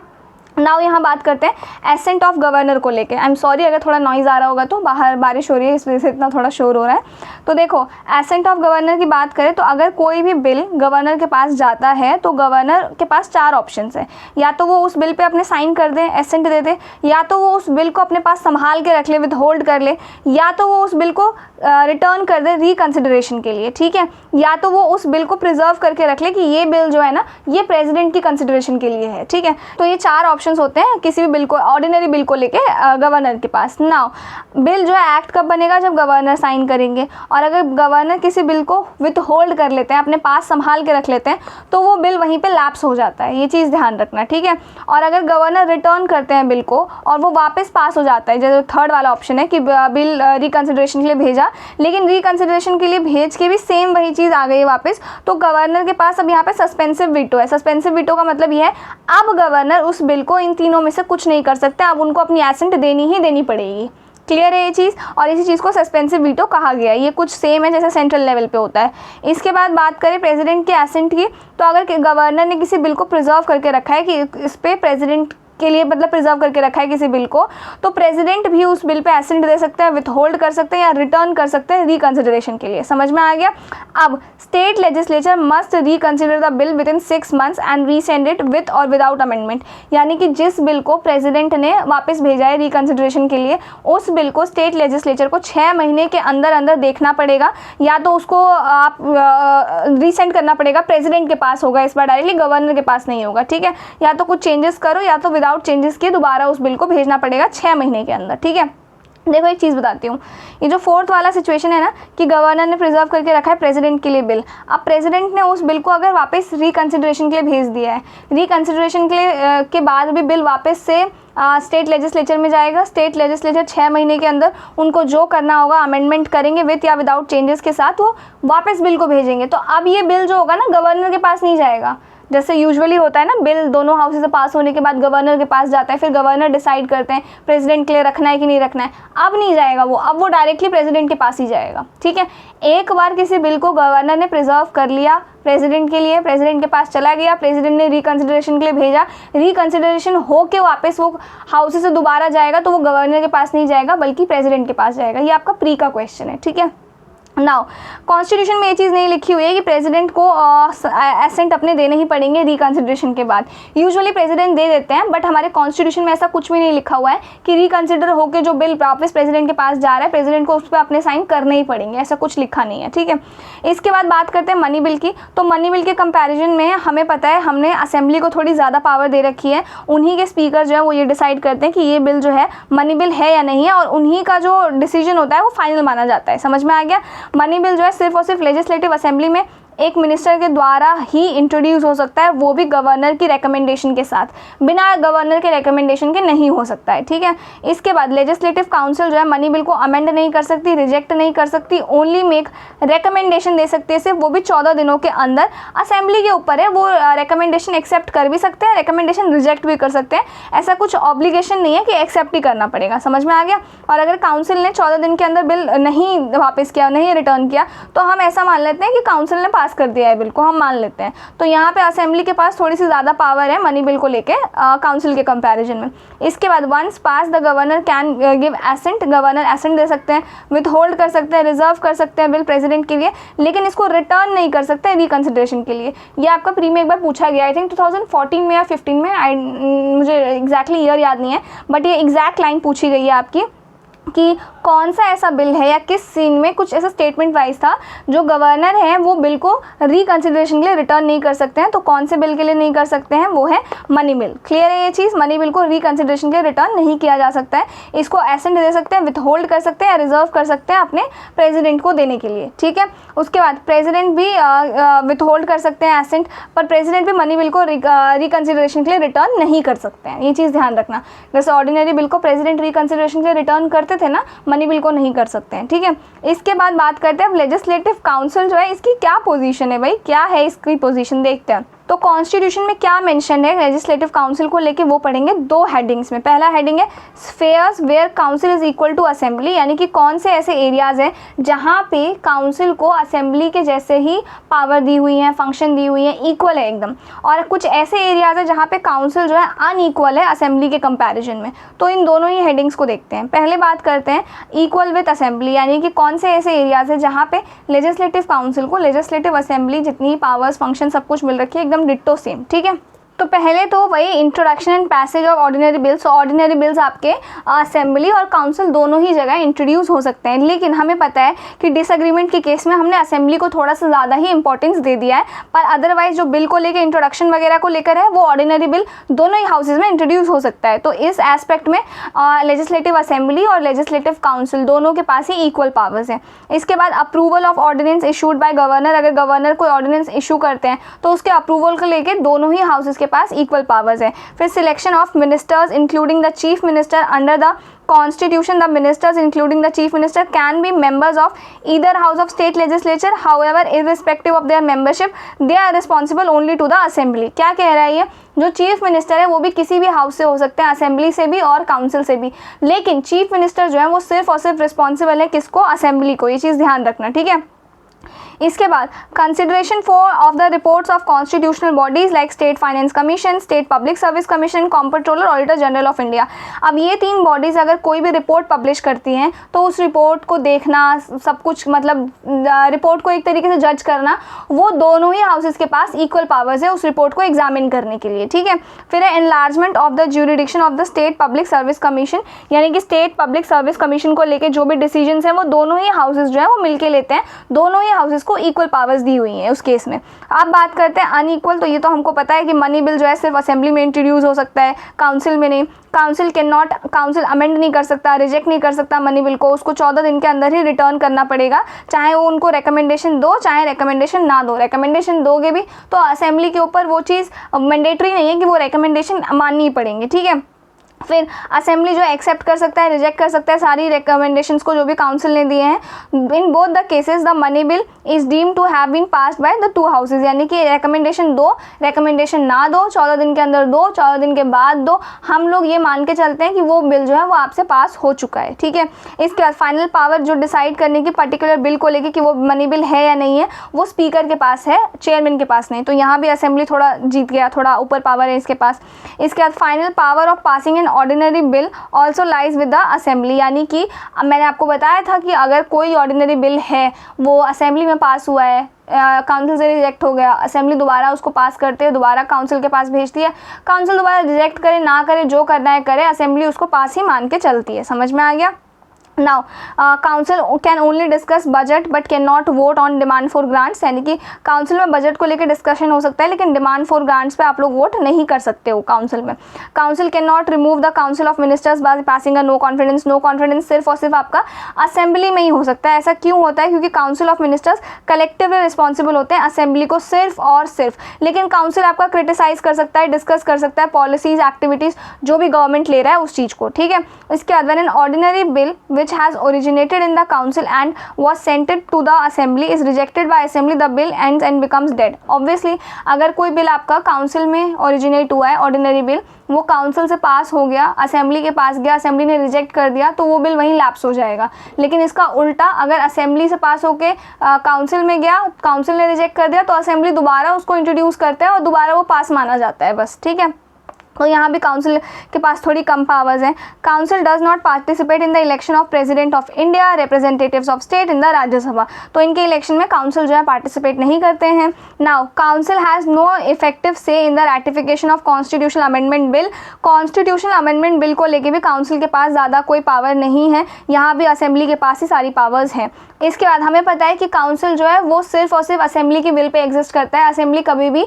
नाउ यहाँ बात करते हैं एसेंट ऑफ गवर्नर को लेके। आई एम सॉरी अगर थोड़ा नॉइज़ आ रहा होगा, तो बाहर बारिश हो रही है इस वजह से इतना थोड़ा शोर हो रहा है। तो देखो एसेंट ऑफ गवर्नर की बात करें तो अगर कोई भी बिल गवर्नर के पास जाता है तो गवर्नर के पास 4 ऑप्शंस हैं। या तो वो उस बिल पे अपने साइन कर दें, एसेंट दे दे, या तो वो उस बिल को अपने पास संभाल के रख ले, विद होल्ड कर ले, या तो वो उस बिल को रिटर्न कर दे रिकन्सिडरेशन के लिए, ठीक है, या तो वो उस बिल को प्रिजर्व करके रख ले कि ये बिल जो है ना ये प्रेसिडेंट की कंसिडरेशन के लिए है, ठीक है। तो ये 4 ऑप्शंस होते हैं किसी भी बिल को, ऑर्डिनरी बिल को लेके गवर्नर के पास। नाउ बिल जो है एक्ट कब बनेगा, जब गवर्नर साइन करेंगे, और अगर गवर्नर किसी बिल को विथ होल्ड कर लेते हैं, अपने पास संभाल के रख लेते हैं, तो वो बिल वहीं पे लैप्स हो जाता है। ये चीज़ ध्यान रखना, ठीक है। और अगर गवर्नर रिटर्न करते हैं बिल को और वो वापस पास हो जाता है, जैसे थर्ड वाला ऑप्शन है कि बिल रिकन्सिडरेशन के लिए भेजा, लेकिन रिकन्सिडरेशन के लिए भेज के भी सेम वही चीज़ आ गई वापस, तो गवर्नर के पास अब यहाँ पे सस्पेंसिव वीटो है। सस्पेंसिव वीटो का मतलब ये है अब गवर्नर उस बिल को इन तीनों में से कुछ नहीं कर सकते, अब उनको अपनी एसेंट देनी ही देनी पड़ेगी। क्लियर है ये चीज़, और इसी चीज़ को सस्पेंसिव वीटो कहा गया है। ये कुछ सेम है जैसे सेंट्रल लेवल पे होता है। इसके बाद बात करें प्रेसिडेंट के एसेंट की, तो अगर गवर्नर ने किसी बिल को प्रिजर्व करके रखा है कि इस पे प्रेसिडेंट के लिए मतलब प्रिजर्व करके रखा है किसी बिल को, तो प्रेसिडेंट भी उस बिल पे एसेंट दे सकते हैं, विथ होल्ड कर सकते हैं या रिटर्न कर सकते हैं रिकन्सिडरेशन के लिए। समझ में आ गया। अब state legislature must reconsider the bill with in 6 months and resend it with और विदाउट अमेंडमेंट। यानी कि जिस बिल को प्रेसिडेंट ने वापस भेजा है रिकन्सिडरेशन के लिए, उस बिल को स्टेट लेजिस्लेचर को 6 महीने के अंदर अंदर देखना पड़ेगा, या तो उसको आप रीसेंड करना पड़ेगा, प्रेसिडेंट के पास होगा इस बार, डायरेक्टली गवर्नर के पास नहीं होगा, ठीक है। या तो कुछ चेंजेस करो या तो विदाउट चेंजेस के दोबारा उस बिल को भेजना पड़ेगा 6 महीने के अंदर, ठीक है। देखो एक चीज़ बताती हूँ, ये जो 4th वाला सिचुएशन है ना कि गवर्नर ने प्रिजर्व करके रखा है प्रेसिडेंट के लिए बिल, अब प्रेसिडेंट ने उस बिल को अगर वापस रिकन्सिडरेशन के लिए भेज दिया है, रिकन्सिडरेशन के लिए के बाद भी बिल वापस से स्टेट लेजिस्लेचर में जाएगा। स्टेट लेजिस्लेचर 6 महीने के अंदर उनको जो करना होगा अमेंडमेंट करेंगे विथ या विदाउट चेंजेस के साथ, वो वापस बिल को भेजेंगे। तो अब ये बिल जो होगा ना गवर्नर के पास नहीं जाएगा, जैसे यूजुअली होता है ना, बिल दोनों हाउसेस से पास होने के बाद गवर्नर के पास जाता है, फिर गवर्नर डिसाइड करते हैं प्रेसिडेंट के लिए रखना है कि नहीं रखना है। अब नहीं जाएगा वो, अब वो डायरेक्टली प्रेसिडेंट के पास ही जाएगा, ठीक है। एक बार किसी बिल को गवर्नर ने प्रिजर्व कर लिया प्रेसिडेंट के लिए, प्रेसिडेंट के पास चला गया, प्रेसिडेंट ने रिकंसिडरेशन के लिए भेजा, रिकंसिडरेशन होके वापस वो हाउस से दोबारा जाएगा तो वो गवर्नर के पास नहीं जाएगा बल्कि प्रेसिडेंट के पास जाएगा। ये आपका प्री का क्वेश्चन है, ठीक है। नाउ कॉन्स्टिट्यूशन में ये चीज़ नहीं लिखी हुई है कि प्रेसिडेंट को एसेंट अपने देने ही पड़ेंगे रिकंसिडरेशन के बाद। यूजुअली प्रेसिडेंट दे देते हैं, बट हमारे कॉन्स्टिट्यूशन में ऐसा कुछ भी नहीं लिखा हुआ है कि रिकंसिडर होकर जो बिल वापस प्रेसिडेंट के पास जा रहा है प्रेसिडेंट को उस पर अपने साइन करने ही पड़ेंगे, ऐसा कुछ लिखा नहीं है, ठीक है। इसके बाद बात करते हैं मनी बिल की। तो मनी बिल के कंपेरिजन में हमें पता है हमने असेंबली को थोड़ी ज़्यादा पावर दे रखी है, उन्हीं के स्पीकर जो है वो ये डिसाइड करते हैं कि ये बिल जो है मनी बिल है या नहीं है, और उन्हीं का जो डिसीजन होता है वो फाइनल माना जाता है। समझ में आ गया। मनी बिल जो है सिर्फ और सिर्फ लेजिस्लेटिव असेंबली में एक मिनिस्टर के द्वारा ही इंट्रोड्यूस हो सकता है, वो भी गवर्नर की रिकमेंडेशन के साथ, बिना गवर्नर के रिकमेंडेशन के नहीं हो सकता है, ठीक है। इसके बाद लेजिस्लेटिव काउंसिल जो है मनी बिल को अमेंड नहीं कर सकती, रिजेक्ट नहीं कर सकती, ओनली मेक रिकमेंडेशन दे सकती है सिर्फ, वो भी 14 दिनों के अंदर। असेंबली के ऊपर है, वो रिकमेंडेशन एक्सेप्ट कर भी सकते हैं, रिकमेंडेशन रिजेक्ट भी कर सकते हैं, ऐसा कुछ ऑब्लिगेशन नहीं है कि एक्सेप्ट ही करना पड़ेगा। समझ में आ गया। और अगर काउंसिल ने 14 दिन के अंदर बिल नहीं वापस किया, नहीं रिटर्न किया, तो हम ऐसा मान लेते हैं कि काउंसिल ने कर दिया है बिल को, हम मान लेते हैं। तो यहाँ पे असेंबली के पास थोड़ी सी ज़्यादा पावर है मनी बिल को लेके काउंसिल के कंपैरिजन में। इसके बाद once pass the governor can give assent, governor assent दे सकते हैं, विथ होल्ड कर सकते हैं, रिजर्व कर सकते हैं बिल प्रेसिडेंट के लिए, लेकिन इसको रिटर्न नहीं कर सकते रिकंसिडरेशन के लिए। ये आपका प्री में एक बार पूछा गया, आई थिंक 2014 में या 15 में, मुझे एग्जैक्टली ईयर याद नहीं है, बट ये एग्जैक्ट लाइन पूछी गई है आपकी कि कौन सा ऐसा बिल है या किस सीन में कुछ ऐसा स्टेटमेंट वाइज था जो गवर्नर है वो बिल को रिकंसिडरेशन के लिए रिटर्न नहीं कर सकते हैं। तो कौन से बिल के लिए नहीं कर सकते हैं, वो है मनी बिल। क्लियर है ये चीज़। मनी बिल को रिकंसिडरेशन के लिए रिटर्न नहीं किया जा सकता है, इसको एसेंट दे सकते हैं, विथ होल्ड कर सकते हैं या रिजर्व कर सकते हैं अपने प्रेसिडेंट को देने के लिए, ठीक है। उसके बाद प्रेसिडेंट भी विथ होल्ड कर सकते हैं एसेंट, पर प्रेसिडेंट भी मनी बिल को रिकंसिडरेशन के लिए रिटर्न नहीं कर सकते हैं, ये चीज़ ध्यान रखना। जैसे ऑर्डिनरी बिल को प्रेसिडेंट रिकंसिडरेशन के लिए रिटर्न करते थे ना, मनी बिल को नहीं कर सकते हैं, ठीक है। इसके बाद बात करते हैं अब लेजिस्लेटिव काउंसिल जो है इसकी क्या पोजीशन है, भाई क्या है इसकी पोजीशन, देखते हैं। तो कॉन्स्टिट्यूशन में क्या मेंशन है लेजिस्लेटिव काउंसिल को लेके, वो पढ़ेंगे 2 हेडिंग्स में। पहला हेडिंग है spheres where council is equal to assembly, यानी कि कौन से ऐसे एरियाज हैं जहाँ पे काउंसिल को असेंबली के जैसे ही पावर दी हुई है, फंक्शन दी हुई है, इक्वल है एकदम, और कुछ ऐसे एरियाज है जहाँ पे काउंसिल जो है अनइक्वल है असेंबली के कंपैरिजन में। तो इन दोनों ही हेडिंग्स को देखते हैं। पहले बात करते हैं इक्वल विथ असेंबली, यानी कि कौन से ऐसे एरियाज है जहाँ पे लेजिस्लेटिव काउंसिल को लेजिस्लेटिव असेंबली जितनी पावर्स, फंक्शन सब कुछ मिल रखी है, एकदम डिट्टो सेम, ठीक है। तो पहले तो वही introduction and passage of ordinary bills. Ordinary bills आपके असेंबली और काउंसिल दोनों ही जगह इंट्रोड्यूस हो सकते हैं, लेकिन हमें पता है कि डिसएग्रीमेंट के केस में हमने असेंबली को थोड़ा सा ज़्यादा ही इंपॉर्टेंस दे दिया है, पर अदरवाइज जो बिल को लेकर इंट्रोडक्शन वगैरह को लेकर है वो ऑर्डिनरी बिल दोनों ही हाउसेज में इंट्रोड्यूस हो सकता है। तो इस एस्पेक्ट में लेजिस्लेटिव असेंबली और लेजिस्लेटिव काउंसिल दोनों के पास ही इक्वल पावर्स हैं। इसके बाद approval of ordinance issued by governor, अगर गवर्नर कोई ऑर्डिनेंस इशू करते हैं तो उसके अप्रूवल को लेकर दोनों ही हाउसेज के पास इक्वल पावर्स है। फिर selection of ministers including the chief minister under the Constitution, the ministers including the chief minister can be members of either house of state legislature, however irrespective of their membership they are responsible only to the assembly। क्या कह रहा है ये, जो chief minister है वो भी किसी भी हाउस से हो सकते हैं, असेंबली से भी और काउंसिल से भी, लेकिन चीफ मिनिस्टर जो है वो सिर्फ और सिर्फ रिस्पॉन्सिबल है किसको, असेंबली को। ये चीज़ ध्यान रखना, ठीक है। इसके बाद consideration for of the reports of constitutional bodies like state finance commission, state public service commission, comptroller, auditor general of India. अब ये 3 बॉडीज़ अगर कोई भी रिपोर्ट पब्लिश करती हैं तो उस रिपोर्ट को देखना, सब कुछ मतलब रिपोर्ट को एक तरीके से जज करना, वो दोनों ही हाउसेज के पास इक्वल पावर्स है उस रिपोर्ट को एग्जामिन करने के लिए, ठीक है। फिर है enlargement of the jurisdiction of the state public service commission, यानी कि स्टेट पब्लिक सर्विस कमीशन को लेकर जो भी डिसीजंस हैं वो दोनों ही हाउसेज जो है वो मिलके लेते हैं, दोनों ही हाउसेज को इक्वल पावर्स दी हुई हैं उस केस में। अब बात करते हैं अनइक्वल। तो ये तो हमको पता है कि मनी बिल जो है सिर्फ असेंबली में इंट्रोड्यूस हो सकता है, काउंसिल में नहीं। काउंसिल अमेंड नहीं कर सकता, रिजेक्ट नहीं कर सकता मनी बिल को, उसको 14 दिन के अंदर ही रिटर्न करना पड़ेगा, चाहे वो उनको रिकमेंडेशन दो चाहे रिकमेंडेशन ना दो। रिकमेंडेशन दोगे भी तो असेंबली के ऊपर वो चीज़ मैंडेटरी नहीं है कि वो रिकमेंडेशन माननी ही पड़ेंगे, ठीक है। फिर असेंबली जो एक्सेप्ट कर सकता है, रिजेक्ट कर सकता है सारी रिकमेंडेशंस को जो भी काउंसिल ने दिए हैं। In both the cases the money bill is deem to have been passed by the 2 houses, यानी कि रिकमेंडेशन दो, रिकमेंडेशन ना दो, 14 दिन के अंदर दो, 14 दिन के बाद दो, हम लोग ये मान के चलते हैं कि वो बिल जो है वो आपसे पास हो चुका है, ठीक है। इसके बाद फाइनल पावर जो डिसाइड करने की पर्टिकुलर बिल को लेके कि वो मनी बिल है या नहीं है, वो स्पीकर के पास है, चेयरमैन के पास नहीं। तो यहाँ भी असेंबली थोड़ा जीत गया, थोड़ा ऊपर पावर है इसके पास। इसके बाद final power of passing an ordinary bill also lies with the assembly, यानी कि मैंने आपको बताया था कि अगर कोई ऑर्डिनरी बिल है, वो असेंबली में पास हुआ है, काउंसिल से रिजेक्ट हो गया, असेंबली दोबारा उसको पास करते हैं, दोबारा काउंसिल के पास भेजती है, काउंसिल दोबारा रिजेक्ट करे ना करे, जो करना है करे, असेंबली उसको पास ही मान के चलती है। समझ में आ गया? Now council can only discuss budget but can not vote on demand for grants, यानी कि काउंसिल में बजट को लेकर डिस्कशन हो सकता है, लेकिन डिमांड फॉर ग्रांट्स पे आप लोग वोट नहीं कर सकते हो काउंसिल में। Council can not remove the council of ministers by passing a no confidence. No confidence सिर्फ और सिर्फ आपका असेंबली में ही हो सकता है। ऐसा क्यों होता है? क्योंकि council of ministers collectively responsible होते हैं असेंबली को सिर्फ और सिर्फ, लेकिन काउंसिल आपका क्रिटिसाइज कर सकता है, डिस्कस कर सकता है पॉलिसीज, एक्टिविटीज जो भी गवर्नमेंट ले रहा है उस चीज़ को, ठीक है। इसके बाद when an ordinary bill which has originated in the council and was sent to the assembly is rejected by assembly, the bill ends and becomes dead. Obviously अगर कोई बिल आपका काउंसिल में ओरिजिनेट हुआ है, ऑर्डिनरी बिल, वो council से पास हो गया, असेंबली के पास गया, असेंबली ने रिजेक्ट कर दिया, तो वो बिल वहीं लैप्स हो जाएगा। लेकिन इसका उल्टा, अगर असेंबली से पास होके काउंसिल में गया, काउंसिल ने रिजेक्ट कर दिया, तो असेंबली दोबारा उसको इंट्रोड्यूस करता है और दोबारा वो पास माना जाता है, बस, ठीक है। तो यहाँ भी काउंसिल के पास थोड़ी कम पावर्स हैं। Council does not participate in the election of president of India, representatives of state in the Rajya Sabha, तो इनके इलेक्शन में काउंसिल जो है पार्टिसिपेट नहीं करते हैं। Now council has no effective say in the ratification of constitutional amendment bill. Constitutional amendment bill को लेके भी काउंसिल के पास ज़्यादा कोई पावर नहीं है, यहाँ भी असेंबली के पास ही सारी पावर्स हैं। इसके बाद हमें पता है कि काउंसिल जो है वो सिर्फ और सिर्फ असेंबली की विल पे एग्जिस्ट करता है। असेंबली कभी भी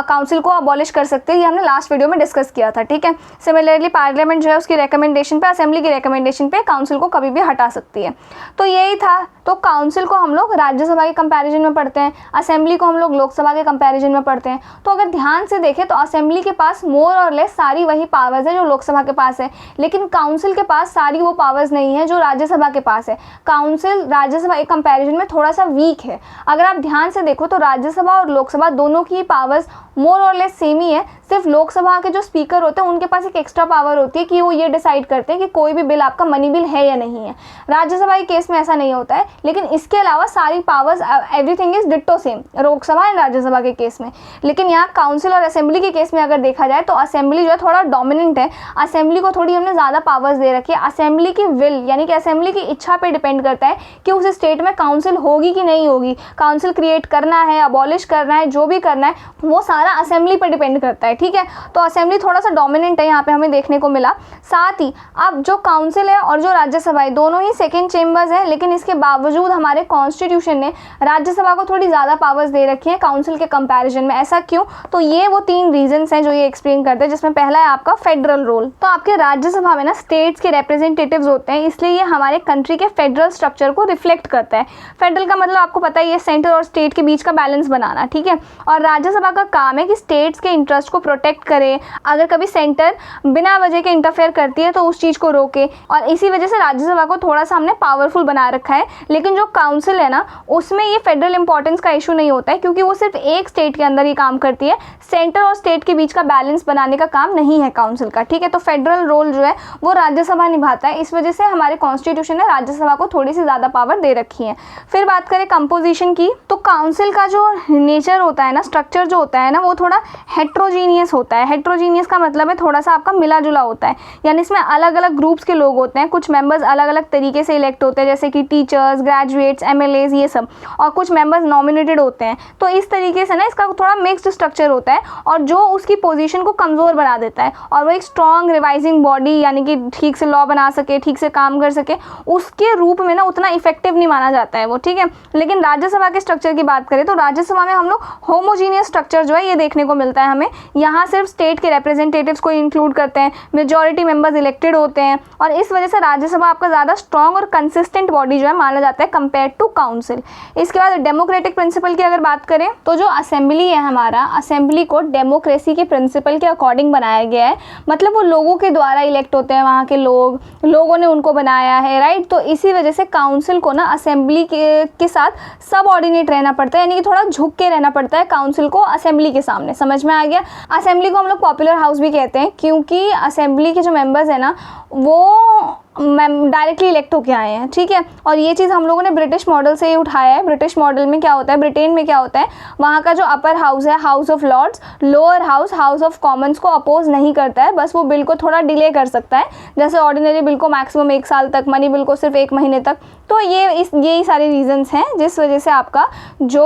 काउंसिल को अबॉलिश कर सकते हैं, ये हमने लास्ट वीडियो में डिस्कस किया था, ठीक है। सिमिलरली पार्लियामेंट जो है उसकी रिकमेंडेशन पे, असेंबली की रिकमेंडेशन पे काउंसिल को कभी भी हटा सकती है। तो यही था। तो काउंसिल को हम लोग राज्यसभा के कंपैरिजन में पढ़ते हैं, असेंबली को हम लोग लोकसभा के कंपैरिजन में पढ़ते हैं। तो अगर ध्यान से देखें तो असेंबली के पास मोर और लेस सारी वही पावर्स है जो लोकसभा के पास है, लेकिन काउंसिल के पास सारी वो पावर्स नहीं है जो राज्यसभा के पास है। काउंसिल राज्यसभा के कंपैरिजन में थोड़ा सा वीक है। अगर आप ध्यान से देखो तो राज्यसभा और लोकसभा दोनों की पावर्स मोर और लेस सेम ही है, सिर्फ लोकसभा के जो स्पीकर होते हैं उनके पास एक एक्स्ट्रा पावर होती है कि वो ये डिसाइड करते हैं कि कोई भी बिल आपका मनी बिल है या नहीं है। राज्यसभा के केस में ऐसा नहीं होता है, लेकिन इसके अलावा सारी powers, everything is ditto same Lok Sabha and Rajya Sabha के केस में। लेकिन यहाँ काउंसिल और असेंबली के केस में अगर देखा जाए तो असेंबली जो है थोड़ा डोमिनेंट है, असेंबली को थोड़ी हमने ज़्यादा पावर्स दे रखी है। असेंबली की विल यानी कि असेंबली की इच्छा पर डिपेंड करता है कि उस स्टेट में काउंसिल होगी कि नहीं होगी, काउंसिल क्रिएट करना है, अबॉलिश करना है, जो भी करना है वो सारा असेंबली पर डिपेंड करता है, ठीक है। तो असेंबली थोड़ा सा डोमिनेंट है यहाँ पे हमें देखने को मिला। साथ ही अब जो काउंसिल है और जो राज्यसभा है दोनों ही सेकंड चेंबर्स हैं, लेकिन इसके बावजूद हमारे कॉन्स्टिट्यूशन ने राज्यसभा को थोड़ी ज़्यादा पावर्स दे रखी है काउंसिल के कंपैरिजन में। ऐसा क्यों? तो ये वो 3 रीजंस हैं जो ये एक्सप्लेन करते हैं, जिसमें पहला है आपका फेडरल रोल। तो आपके राज्यसभा में ना स्टेट्स के रिप्रेजेंटेटिव्स होते हैं, इसलिए ये हमारे कंट्री के फेडरल स्ट्रक्चर को रिफ्लेक्ट करता है। फेडरल का मतलब आपको पता ही है, सेंटर और स्टेट के बीच का बैलेंस बनाना, ठीक है। और राज्यसभा का काम है कि स्टेट्स के इंटरेस्ट को प्रोटेक्ट करे, अगर कभी सेंटर बिना वजह के इंटरफेयर करती है तो उस चीज़ को रोके, और इसी वजह से राज्यसभा को थोड़ा सा हमने पावरफुल बना रखा है। लेकिन जो काउंसिल है ना उसमें ये फेडरल इंपॉर्टेंस का इशू नहीं होता है, क्योंकि वो सिर्फ एक स्टेट के अंदर ही काम करती है, सेंटर और स्टेट के बीच का बैलेंस बनाने का काम नहीं है काउंसिल का, ठीक है। तो फेडरल रोल जो है वो राज्यसभा निभाता है, इस वजह से हमारे कॉन्स्टिट्यूशन ने राज्यसभा को थोड़ी सी ज़्यादा पावर दे रखी है। फिर बात करें कंपोजिशन की, तो काउंसिल का जो नेचर होता है ना, स्ट्रक्चर जो होता है ना, वो थोड़ा हेट्रोजीनियस होता है। हेट्रोजीनियस का मतलब है थोड़ा सा आपका मिला जुला होता है, यानी इसमें अलग अलग ग्रुप्स के लोग होते हैं। कुछ मेंबर्स अलग अलग तरीके से इलेक्ट होते हैं, जैसे कि टीचर्स, ग्रेजुएट्स, MLAs ये सब, और कुछ मेंबर्स नॉमिनेटेड होते हैं। तो इस तरीके से ना इसका थोड़ा मिक्स्ड स्ट्रक्चर होता है, और जो उसकी पोजीशन को कमज़ोर बना देता है, और वो एक स्ट्रॉन्ग रिवाइजिंग बॉडी यानी कि ठीक से लॉ बना सके, ठीक से काम कर सके, उसके रूप में ना उतना इफेक्टिव नहीं माना जाता है वो, ठीक है। लेकिन राज्यसभा के स्ट्रक्चर की बात करें तो राज्यसभा में हम लोग होमोजीनियस स्ट्रक्चर जो है ये देखने को मिलता है हमें। यहाँ सिर्फ स्टेट के रिप्रेजेंटेटिव्स को इंक्लूड करते हैं, मेजॉरिटी मेंबर्स इलेक्टेड होते हैं, और इस वजह से राज्यसभा आपका ज़्यादा स्ट्रॉन्ग और कंसिस्टेंट बॉडी जो है माना जाता है कंपेयर टू काउंसिल। इसके बाद डेमोक्रेटिक प्रिंसिपल की अगर बात करें तो जो असेंबली है हमारा, असेंबली को डेमोक्रेसी के प्रिंसिपल के अकॉर्डिंग बनाया गया है, मतलब वो लोगों के द्वारा इलेक्ट होते हैं, वहाँ के लोगों ने उनको बनाया है, राइट। तो इसी वजह से काउंसिल को ना असेंबली के साथ सबऑर्डिनेट रहना पड़ता है, यानी कि थोड़ा झुक के रहना पड़ता है काउंसिल को असेंबली के सामने। समझ में आ गया। असेंबली को हम लोग पॉपुलर हाउस भी कहते हैं, क्योंकि असेंबली के जो मेंबर्स हैं ना वो डायरेक्टली इलेक्ट होके आए हैं, ठीक है। और ये चीज़ हम लोगों ने ब्रिटिश मॉडल से ही उठाया है। ब्रिटिश मॉडल में क्या होता है, ब्रिटेन में क्या होता है, वहाँ का जो अपर हाउस है, House of Lords, lower house, House of Commons को अपोज नहीं करता है, बस वो बिल को थोड़ा डिले कर सकता है। जैसे ऑर्डिनरी बिल को मैक्सिमम 1 साल तक, मनी बिल को सिर्फ 1 महीने तक। तो यही सारे रीजंस हैं जिस वजह से आपका जो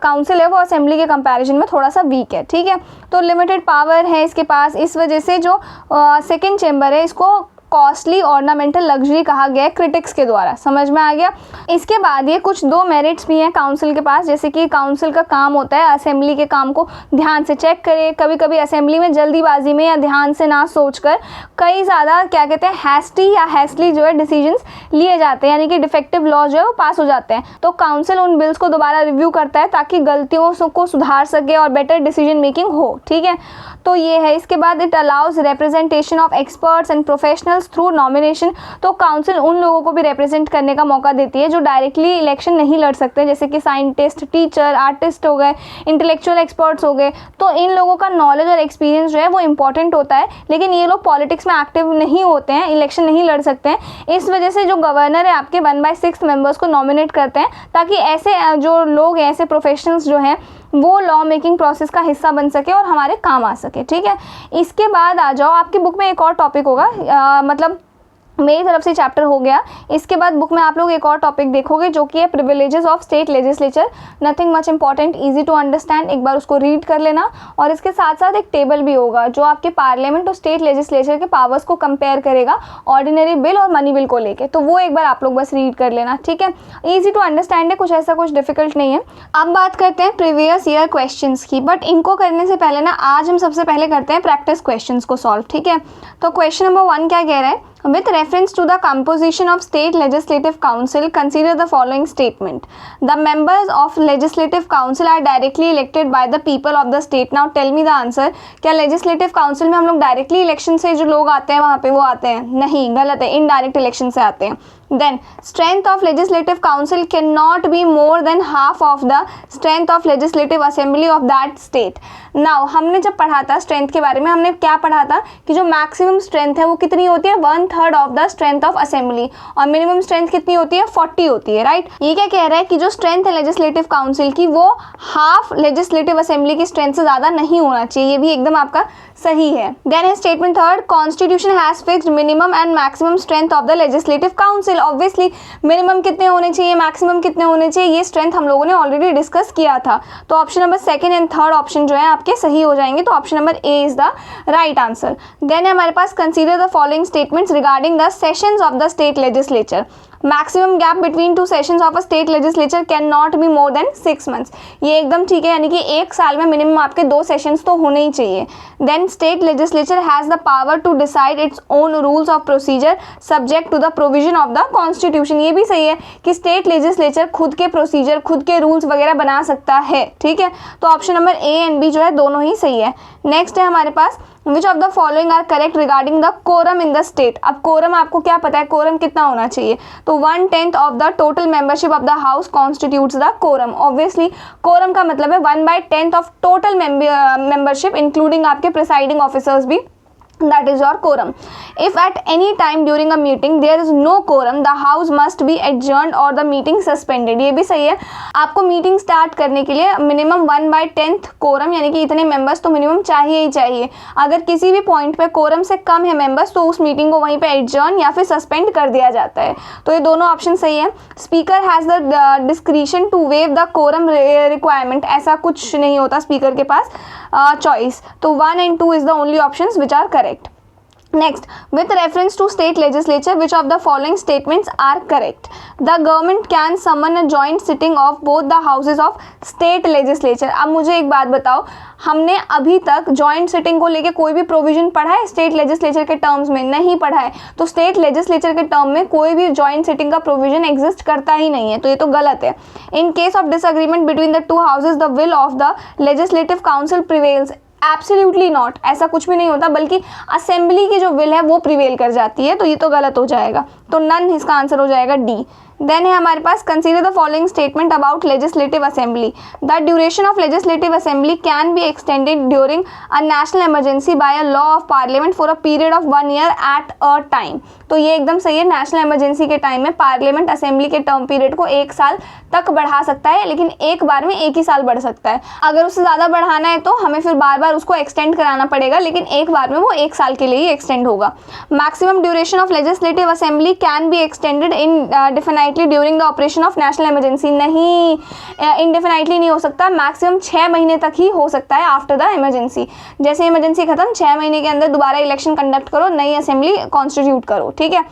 काउंसिल है वो असेंबली के कंपैरिजन में थोड़ा सा वीक है, ठीक है। तो लिमिटेड पावर है इसके पास, इस वजह से जो सेकेंड चेंबर है इसको कॉस्टली ऑर्नामेंटल लग्जरी कहा गया है क्रिटिक्स के द्वारा। समझ में आ गया। इसके बाद ये कुछ 2 मेरिट्स भी हैं काउंसिल के पास, जैसे कि काउंसिल का काम होता है असेंबली के काम को ध्यान से चेक करे। कभी कभी असेंबली में जल्दीबाजी में या ध्यान से ना सोचकर कई ज़्यादा क्या कहते हैं हैस्टली जो है डिसीजंस लिए जाते हैं, यानी कि डिफेक्टिव लॉ जो है वो पास हो जाते हैं। तो काउंसिल उन बिल्स को दोबारा रिव्यू करता है ताकि गलतियों को सुधार सके और बेटर डिसीजन मेकिंग हो, ठीक है। तो ये है। इसके बाद it allows representation of experts and professionals through nomination. तो काउंसिल उन लोगों को भी रिप्रेजेंट करने का मौका देती है जो डायरेक्टली इलेक्शन नहीं लड़ सकते, जैसे कि साइंटिस्ट, टीचर, आर्टिस्ट हो गए, इंटेलेक्चुअल एक्सपर्ट्स हो गए। तो इन लोगों का नॉलेज और एक्सपीरियंस जो है वो इंपॉर्टेंट होता है, लेकिन ये लोग पॉलिटिक्स में एक्टिव नहीं होते हैं, इलेक्शन नहीं लड़ सकते हैं। इस वजह से जो गवर्नर है आपके 1/6 मेंबर्स को नॉमिनेट करते हैं, ताकि ऐसे जो लोग हैं, ऐसे प्रोफेशनल्स जो हैं वो लॉ मेकिंग प्रोसेस का हिस्सा बन सके और हमारे काम आ सके, ठीक है। इसके बाद आ जाओ, आपकी बुक में एक और टॉपिक होगा, मतलब मेरी तरफ से चैप्टर हो गया। इसके बाद बुक में आप लोग एक और टॉपिक देखोगे जो कि है privileges of state legislature. Nothing much important, easy to understand, एक बार उसको रीड कर लेना। और इसके साथ साथ एक टेबल भी होगा जो आपके पार्लियामेंट और स्टेट लेजिस्लेचर के पावर्स को कंपेयर करेगा ऑर्डिनरी बिल और मनी बिल को लेके, तो वो एक बार आप लोग बस रीड कर लेना, ठीक है। ईजी टू अंडरस्टैंड है, कुछ ऐसा कुछ डिफिकल्ट नहीं है। अब बात करते हैं प्रीवियस ईयर क्वेश्चन की, बट इनको करने से पहले ना आज हम सबसे पहले करते हैं प्रैक्टिस क्वेश्चन को सॉल्व, ठीक है। तो क्वेश्चन नंबर 1 क्या कह रहा है, With reference to the composition of State Legislative Council, consider the following statement. The members of Legislative Council are directly elected by the people of the state. Now tell me the answer. क्या Legislative Council में हम लोग directly election से जो लोग आते हैं वहाँ पे वो आते हैं? नहीं, गलत है, इनडायरेक्ट इलेक्शन से आते हैं। Then strength of Legislative Council cannot be more than half of the strength of Legislative Assembly of that state. Now हमने जब पढ़ा था स्ट्रेंथ के बारे में, हमने क्या पढ़ा था कि जो मैक्सिमम स्ट्रेंथ है वो कितनी होती है, 1/3 of the strength of assembly, और मिनिमम स्ट्रेंथ कितनी होती है, 40 होती है, राइट। ये क्या कह रहा है कि जो स्ट्रेंथ है लेजिस्लेटिव काउंसिल की वो हाफ लेजिस्लेटिव असेंबली की स्ट्रेंथ से ज़्यादा नहीं होना चाहिए। ये भी एकदम आपका सही है। देन है statement 3, constitution has fixed minimum and maximum strength of the legislative council. Obviously minimum कितने होने चाहिए, मैक्सिमम कितने होने चाहिए, ये स्ट्रेंथ हम लोगों ने ऑलरेडी डिस्कस किया था। तो option number 2nd and 3rd option जो है आपके सही हो जाएंगे। तो option number A is the right answer. Then है हमारे पास consider the following statements regarding the sessions of the state legislature. Maximum gap between 2 sessions of a state legislature can not be more than 6 months. ये एकदम ठीक है, यानी कि 1 साल में मिनिमम आपके 2 सेशंस तो होने ही चाहिए। Then state legislature has the power to decide its own rules of procedure subject to the provision of the constitution. ये भी सही है कि स्टेट लेजिस्लेचर खुद के प्रोसीजर, खुद के रूल्स वगैरह बना सकता है, ठीक है। तो option number A and B जो है दोनों ही सही है। नेक्स्ट है हमारे पास which of the following are correct regarding the quorum in the state. अब कोरम आपको क्या पता है, कोरम कितना होना चाहिए, तो 1/10 of the total membership of the house constitutes the quorum. Obviously quorum का मतलब है 1/10 ऑफ टोटल मेंबरशिप इंक्लूडिंग आपके प्रिसाइडिंग ऑफिसर्स भी, that is your quorum. If at any time during a meeting there is no quorum, the house must be adjourned or the meeting suspended. ये भी सही है। आपको मीटिंग स्टार्ट करने के लिए मिनिमम 1/10 कोरम, यानी कि इतने मेंबर्स तो मिनिमम चाहिए ही चाहिए। अगर किसी भी पॉइंट पे कोरम से कम है मेंबर्स तो उस मीटिंग को वहीं पे एडजर्न या फिर सस्पेंड कर दिया जाता है। तो ये दोनों ऑप्शन सही है। Speaker has the discretion to waive the quorum requirement, ऐसा कुछ नहीं होता स्पीकर के पास चॉइस। तो 1 and 2 is the only options which are correct. Next, with reference to state legislature, which of the following statements are correct? The government can summon a joint sitting of both the houses of state legislature. अब मुझे एक बात बताओ, हमने अभी तक joint sitting को लेके कोई भी प्रोविजन पढ़ा है स्टेट लेजिस्लेचर के टर्म्स में? नहीं पढ़ा है। तो स्टेट लेजिस्लेचर के टर्म में कोई भी जॉइंट सिटिंग का प्रोविजन एग्जिस्ट करता ही नहीं है, तो ये तो गलत है। In case of disagreement between the two houses the will of the legislative council prevails. Absolutely not, ऐसा कुछ भी नहीं होता, बल्कि असेंबली की जो विल है वो प्रिवेल कर जाती है, तो ये तो गलत हो जाएगा। तो नन इसका आंसर हो जाएगा डी। देन है हमारे पास, consider the following statement about legislative assembly. The duration of legislative assembly can be extended during a national emergency by a law of parliament for a period of 1 year at a time. तो ये एकदम सही है, national emergency के time में parliament assembly के term period को 1 साल तक बढ़ा सकता है, लेकिन एक बार में 1 ही साल बढ़ सकता है। अगर उससे ज़्यादा बढ़ाना है तो हमें फिर बार बार उसको एक्सटेंड कराना पड़ेगा, लेकिन एक बार में वो 1 साल के लिए ही एक्सटेंड होगा। Maximum duration of legislative assembly can be extended indefinitely during the operation of national emergency. नहीं, इनडेफिनाइटली नहीं हो सकता, मैक्सिमम 6 महीने तक ही हो सकता है आफ्टर द इमरजेंसी। जैसे इमरजेंसी खत्म, 6 महीने के अंदर दोबारा इलेक्शन कंडक्ट करो, नई असेंबली कॉन्स्टिट्यूट करो, ठीक है।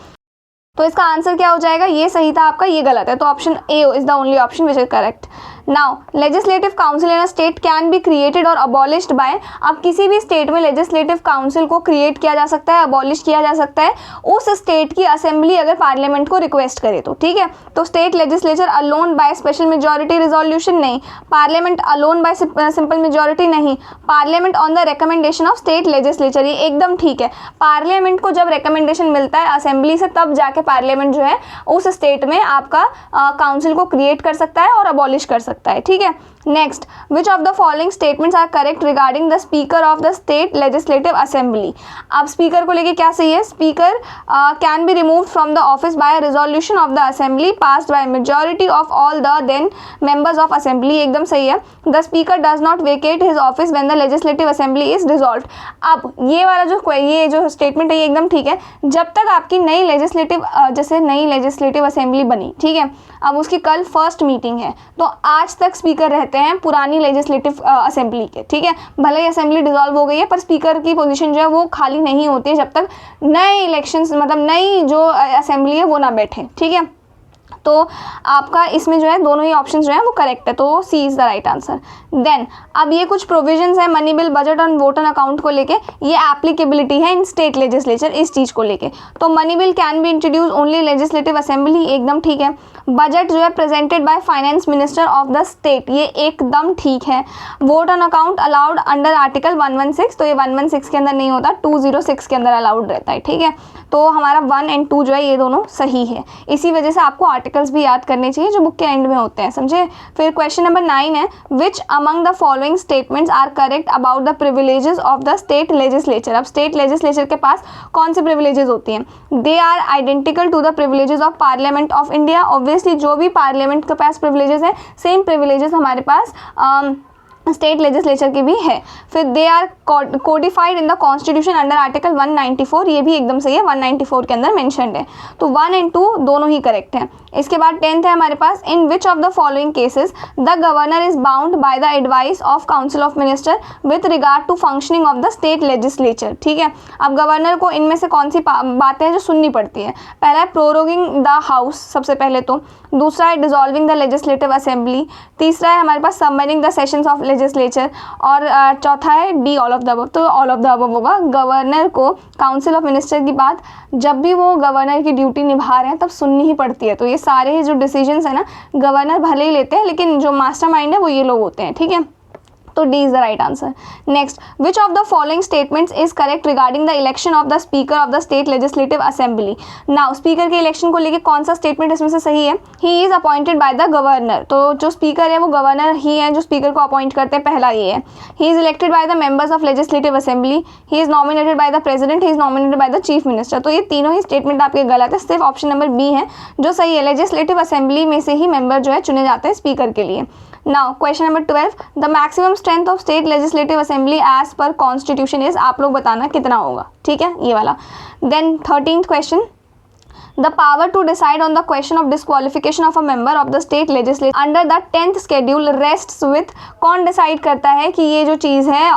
तो इसका आंसर क्या हो जाएगा? ये सही था आपका, ये गलत है, तो option A is the only option which is correct. Now legislative council in a state can be created और अबॉलिश्ड बाय। अब किसी भी स्टेट में लेजिस्लेटिव काउंसिल को क्रिएट किया जा सकता है, अबॉलिश किया जा सकता है उस स्टेट की असेंबली अगर पार्लियामेंट को रिक्वेस्ट करे तो, ठीक है। तो state legislature alone by special majority resolution नहीं, parliament alone by simple majority नहीं, parliament on the recommendation of state legislature, ये एकदम ठीक है। पार्लियामेंट को जब रिकमेंडेशन मिलता है असेंबली से, तब जाके पार्लियामेंट जो है उस स्टेट में आपका काउंसिल को क्रिएट कर सकता है और अबॉलिश कर सकता है, ठीक है। Next, which of the following statements are correct regarding the speaker of the state legislative assembly. अब स्पीकर को लेके क्या सही है? Speaker can be removed from the office by resolution of the assembly passed by majority of all the then members of assembly, एकदम सही है। The speaker does not vacate his office when the legislative assembly is dissolved. अब ये वाला जो statement है ये एकदम ठीक है, जब तक आपकी नई लेजिस्लेटिव असेंबली बनी, ठीक है, अब उसकी कल फर्स्ट मीटिंग है, तो आज तक स्पीकर रहते हैं पुरानी लेजिस्लेटिव असेंबली के, ठीक है। भले ही असेंबली डिसॉल्व हो गई है, पर स्पीकर की पोजीशन जो है वो खाली नहीं होती है जब तक नए इलेक्शंस, मतलब नई जो असेंबली है वो ना बैठे, ठीक है। तो आपका इसमें जो है दोनों ही ऑप्शन जो है वो करेक्ट है, तो C is the right answer. Then अब ये कुछ प्रोविजंस है मनी बिल, बजट और वोट ऑन अकाउंट को लेके, ये एप्लीकेबिलिटी है इन स्टेट लेजिस्लेचर इस चीज़ को लेके। तो money bill can be introduce only legislative assembly, एकदम ठीक है। बजट जो है presented by finance minister of the state, ये एकदम ठीक है। Vote on account allowed under article 116, तो ये 116 के अंदर नहीं होता, 206 के अंदर अलाउड रहता है, ठीक है। तो हमारा 1 और 2 जो है ये दोनों सही है। इसी वजह से आपको आर्टिकल्स भी याद करने चाहिए जो बुक के एंड में होते हैं, समझे। फिर क्वेश्चन नंबर 9 है, which among the following statements are correct about the privileges of the state legislature. अब स्टेट लेजिस्लेचर के पास कौन से प्रिविलेजेस होती हैं? They are identical to the privileges of parliament of India. Obviously जो भी पार्लियामेंट के पास प्रिविलेजेस हैं, सेम प्रिविलेजेस हमारे पास स्टेट लेजिस्लेचर की भी है। फिर they are codified in the constitution under article 194, ये भी एकदम सही है, 194 के अंदर मेंशन्ड है। तो 1 और 2 दोनों ही करेक्ट हैं। इसके बाद 10th है हमारे पास, in which of the following cases the governor is bound by the advice of council of minister with regard to functioning of the state legislature, ठीक है। अब गवर्नर को इनमें से कौन सी बातें हैं जो सुननी पड़ती है? पहला है प्रोरोगिंग द हाउस, सबसे पहले तो। दूसरा है डिसॉल्विंग द लेजिस्लेटिव असेंबली। तीसरा है हमारे पास submitting the sessions of legislature, और चौथा है D all of the above. तो ऑल ऑफ द अबव होगा। गवर्नर को काउंसिल ऑफ मिनिस्टर की बात जब भी वो गवर्नर की ड्यूटी निभा रहे हैं तब सुननी ही पड़ती है। तो ये सारे ही जो डिसीजंस है ना, गवर्नर भले ही लेते हैं, लेकिन जो मास्टरमाइंड है वो ये लोग होते हैं, ठीक है। तो D is the right answer. Next, which of the following statements is correct regarding the election of the speaker of the state legislative assembly. Now speaker के इलेक्शन को लेके कौन सा स्टेटमेंट इसमें से सही है? He is appointed by the governor. तो जो स्पीकर है वो गवर्नर ही है जो स्पीकर को अपॉइंट करते हैं, पहला ये है। He is elected by the members of legislative assembly. He is nominated by the president. He is nominated by the chief minister. तो ये तीनों ही स्टेटमेंट आपके गलत है, सिर्फ ऑप्शन नंबर बी है जो सही है। लेजिस्लेटिव असेंबली में से ही मेंबर जो है चुने जाते हैं स्पीकर के लिए। Now question number 12, the maximum strength of state legislative assembly as per constitution is, आप लोग बताना कितना होगा, ठीक है, ये वाला। Then 13th question, the power to decide on the question of disqualification of a member of the state legislature under the 10th schedule rests with, कौन डिसाइड करता है कि ये जो चीज़ है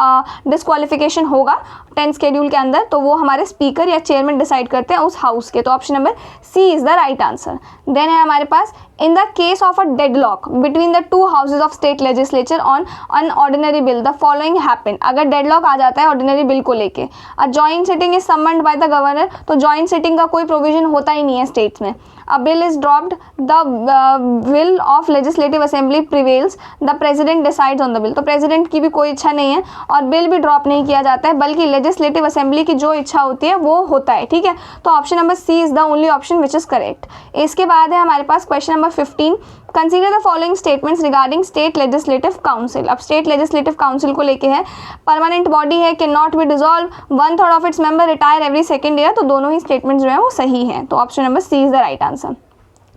डिस्क्वालिफिकेशन होगा 10th शेड्यूल के अंदर, तो वो हमारे स्पीकर या चेयरमैन डिसाइड करते हैं उस हाउस के। तो option number C is the right answer. Then है हमारे पास, in the case of a deadlock between the two houses of state legislature on an ordinary bill the following happen. अगर deadlock आ जाता है ऑर्डिनरी बिल को लेके, a joint sitting is summoned by the governor, तो joint sitting का कोई provision होता ही नहीं है स्टेट्स में। A bill is dropped, the will of legislative assembly prevails, the president decides on the bill, तो प्रेसिडेंट की भी कोई इच्छा नहीं है और बिल भी ड्रॉप नहीं किया जाता है, बल्कि लेजिस्लेटिव असेंबली की जो इच्छा होती है वो होता है। ठीक है, तो option number C is the only option which is correct. इसके बाद है हमारे पास question number 15, consider the following statements regarding state legislative council. अब स्टेट लेजिस्लेटिव काउंसिल को लेके है, परमानेंट बॉडी है, can not be dissolve, 1/3 of its member retire every second year, तो दोनों ही स्टेटमेंट्स जो है वो सही हैं, तो option number C is the right answer.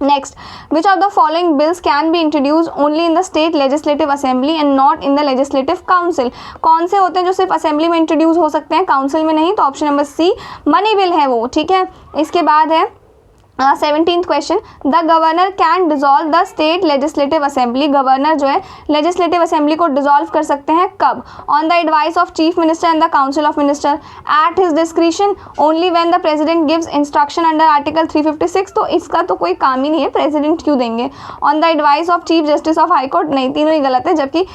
Next, which of the following bills can be introduced only in the state legislative assembly and not in the legislative council? कौन से होते हैं जो सिर्फ असेंबली में इंट्रोड्यूस हो सकते हैं, काउंसिल में नहीं, तो option number C money bill है वो। ठीक है, इसके बाद है 17th question, the governor can dissolve the state legislative assembly. Governor जो है लेजिस्लेटिव असेंबली को डिसॉल्व कर सकते हैं कब? On the advice of chief minister and the council of minister, at his discretion, only when the president gives instruction under article 356, तो इसका तो कोई काम ही नहीं है, प्रेसिडेंट क्यों देंगे? On the advice of chief justice of high court, नहीं, तीनों ही गलत है, जबकि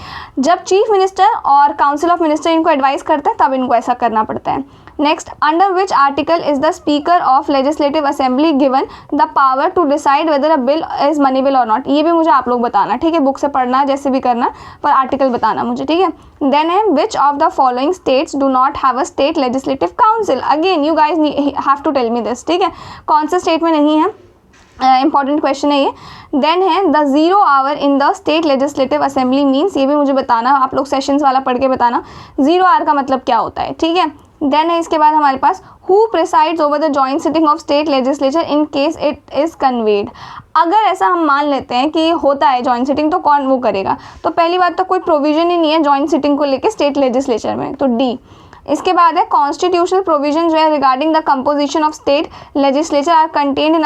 जब चीफ मिनिस्टर और काउंसिल ऑफ मिनिस्टर इनको एडवाइस करते हैं तब इनको ऐसा करना पड़ता है। Next, under which article is the speaker of legislative assembly given the power to decide whether a bill is money bill और नॉट? ये भी मुझे आप लोग बताना, ठीक है, बुक से पढ़ना जैसे भी करना, पर आर्टिकल बताना मुझे, ठीक है। देन है, which of the following states do not have a state legislative council? Again you guys have to tell me this, ठीक है, कौन से स्टेट में नहीं है, इंपॉर्टेंट क्वेश्चन है ये। देन है, the 0 hour in the state legislative assembly means, ये भी मुझे बताना, आप लोग सेशंस वाला पढ़ के बताना 0 आवर का मतलब क्या होता है, ठीक है। देन है इसके बाद हमारे पास, who presides over the joint sitting of state legislature in case it is convened? अगर ऐसा हम मान लेते हैं कि होता है जॉइंट सिटिंग, तो कौन वो करेगा? तो पहली बात तो कोई प्रोविजन ही नहीं है जॉइंट सिटिंग को लेके स्टेट लेजिस्लेचर में, तो डी। इसके बाद है, कॉन्स्टिट्यूशनल प्रोविजन जो है regarding the composition of state legislature are contained in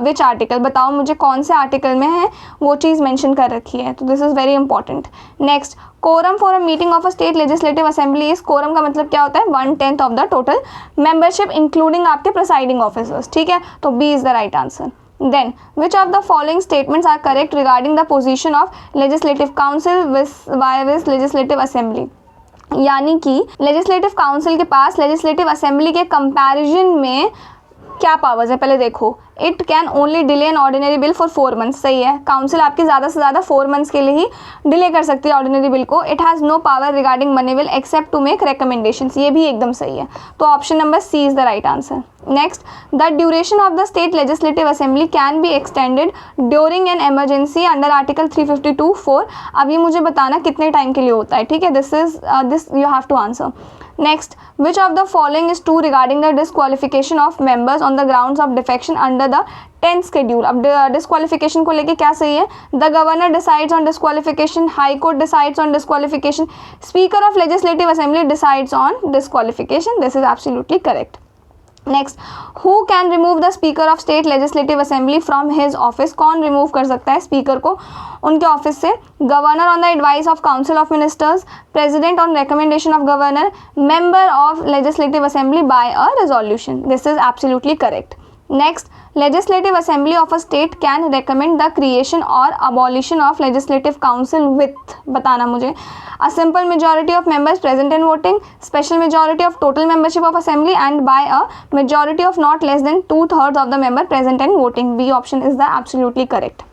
which article? बताओ मुझे कौन से आर्टिकल में है वो चीज़ मेंशन कर रखी है, तो this is very important. Next, quorum for a meeting of a state legislative assembly is, quorum का मतलब क्या होता है? 1/10 of the total membership including आपके प्रिसाइडिंग ऑफिसर्स, ठीक है, तो B is the right answer. Then, which of the following statements are correct regarding the position of legislative council with legislative assembly? यानी कि लेजिस्लेटिव काउंसिल के पास legislative assembly के comparison में क्या पावर्स है, पहले देखो। It can only delay N ordinary bill for 4 months, सही है, काउंसिल आपकी ज़्यादा से ज़्यादा 4 मंथ्स के लिए ही डिले कर सकती है ऑर्डिनरी बिल को। It has no power regarding money bill except to make recommendations, ये भी एकदम सही है, तो option number C is the right answer. Next, the duration of the state legislative assembly can be extended during an emergency under article 352(4). अब ये मुझे बताना कितने टाइम के लिए होता है, ठीक है, this you have to answer. Next, which of the following is true regarding the disqualification of members on the grounds of defection under the 10th schedule? अब disqualification को लेके क्या सही है? The governor decides on disqualification, High Court decides on disqualification, Speaker of Legislative Assembly decides on disqualification. This is absolutely correct. Next, who can remove the speaker of state legislative assembly from his office? कौन remove कर सकता है speaker को उनके office से? Governor on the advice of council of ministers, president on recommendation of governor, member of legislative assembly bye a resolution. This is absolutely correct. Next, legislative assembly of a state can recommend the creation or abolition of legislative council with, बताना मुझे, a simple majority of members present and voting, special majority of total membership of assembly, and by a majority of not less than 2/3 of the member present and voting. B option is the absolutely correct.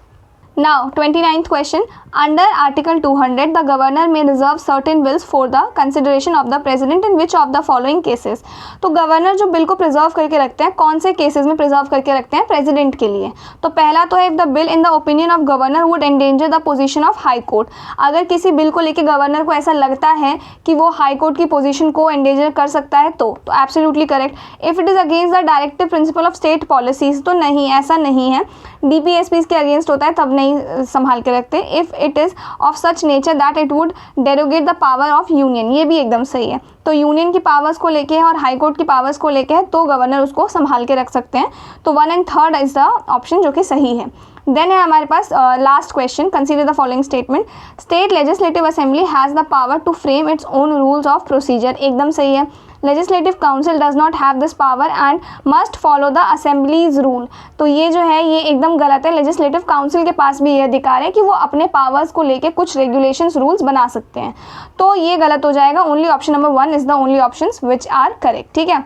Now 29th question, under article 200 the governor may reserve certain bills for the consideration of the president in which of the following cases? तो governor जो bill को preserve करके रखते हैं, कौन से cases में preserve करके रखते हैं? प्रेसिडेंट के लिए। तो पहला तो है, if the bill in the opinion of governor would endanger the position of high court. अगर किसी बिल को लेके गवर्नर को ऐसा लगता है कि वो हाई कोर्ट की पोजीशन को एंडेंजर कर सकता है, तो absolutely correct. If it is against the directive principle of state policies, तो नहीं, ऐसा नहीं है, डीपीएसपी के अगेंस्ट होता है तब नहीं नहीं संभाल के रखते, if it is of such nature that it would derogate the power of union, ये भी एकदम सही है। तो यूनियन की पावर्स को लेके है और हाई कोर्ट की पावर्स को लेके है, तो गवर्नर उसको संभाल के रख सकते हैं। तो 1 and 3 इज़ द ऑप्शन जो कि सही है। देन है हमारे पास last question, consider the following statement, state legislative assembly has the power to frame its own rules of procedure, एकदम सही है। Legislative council does not have this power and must follow the assembly's rule, तो ये जो है ये एकदम गलत है। लेजिस्लेटिव काउंसिल के पास भी ये अधिकार है कि वो अपने पावर्स को लेके कुछ रेगुलेशंस रूल्स बना सकते हैं, तो ये गलत हो जाएगा। Only option number 1 is the only options which are correct, ठीक है।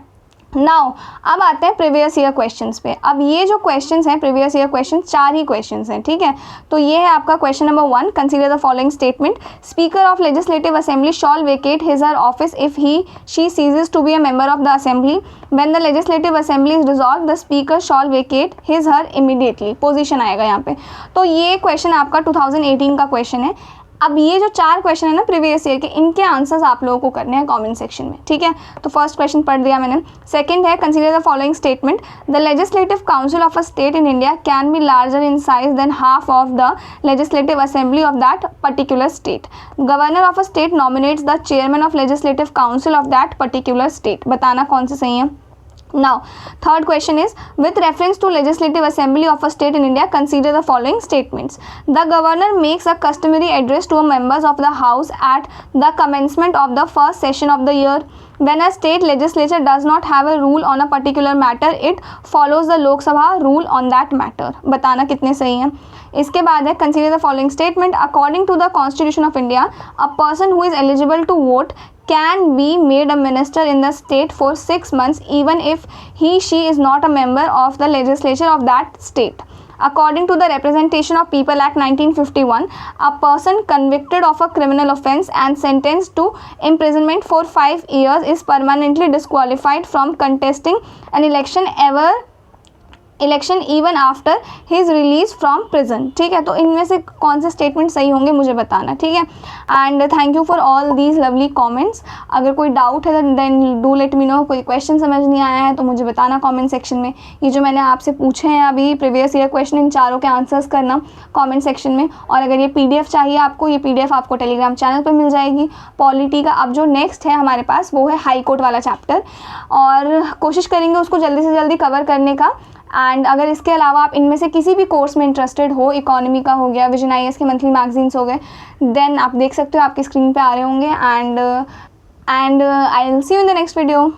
नाउ अब आते हैं प्रीवियस ईयर क्वेश्चंस पे। अब ये जो क्वेश्चंस हैं प्रीवियस ईयर क्वेश्चन 4 ही क्वेश्चंस हैं, ठीक है। तो ये है आपका question number 1, consider the following statement, speaker of legislative assembly shall vacate his her office if he she ceases to be a member of the assembly, when the legislative assembly is dissolve the speaker shall vacate his her immediately, position आएगा यहाँ पे। तो ये question आपका 2018 का question है। अब ये जो 4 क्वेश्चन है ना प्रीवियस ईयर के, इनके आंसर्स आप लोगों को करने हैं कमेंट सेक्शन में, ठीक है। तो फर्स्ट क्वेश्चन पढ़ दिया मैंने। सेकंड है, consider the following statement, the legislative council of a state in India can be larger in size than half of the legislative assembly of that particular state, governor of a state nominates the chairman of legislative council of that particular state, बताना कौन से सही है। Now, third question is, with reference to legislative assembly of a state in India, consider the following statements. The governor makes a customary address to members of the house at the commencement of the first session of the year. When a state legislature does not have a rule on a particular matter, it follows the Lok Sabha rule on that matter. बताना कितने सही हैं। इसके बाद है, consider the following statement. According to the Constitution of India, a person who is eligible to vote can be made a minister in the state for 6 months even if she is not a member of the legislature of that state. According to the Representation of People Act 1951, a person convicted of a criminal offence and sentenced to imprisonment for 5 years is permanently disqualified from contesting an election even after his release from prison, ठीक है। तो इनमें से कौन से statement सही होंगे मुझे बताना, ठीक है। And thank you for all these lovely comments. अगर कोई डाउट है then do let me know, कोई क्वेश्चन समझ नहीं आया है तो मुझे बताना कमेंट सेक्शन में। ये जो मैंने आपसे पूछे हैं अभी प्रीवियस ईयर क्वेश्चन, इन चारों के आंसर्स करना कमेंट सेक्शन में। और अगर ये PDF चाहिए आपको, ये PDF आपको टेलीग्राम चैनल पर मिल जाएगी पॉलिटी का। अब जो नेक्स्ट है हमारे पास वो है हाई कोर्ट वाला चैप्टर, और कोशिश करेंगे उसको जल्दी से जल्दी कवर करने का। एंड अगर इसके अलावा आप इनमें से किसी भी कोर्स में इंटरेस्टेड हो, इकोनॉमी का हो गया, विजन IAS के मंथली मैगजीन्स हो गए, देन आप देख सकते हो, आपकी स्क्रीन पे आ रहे होंगे। And I will see you in the next video.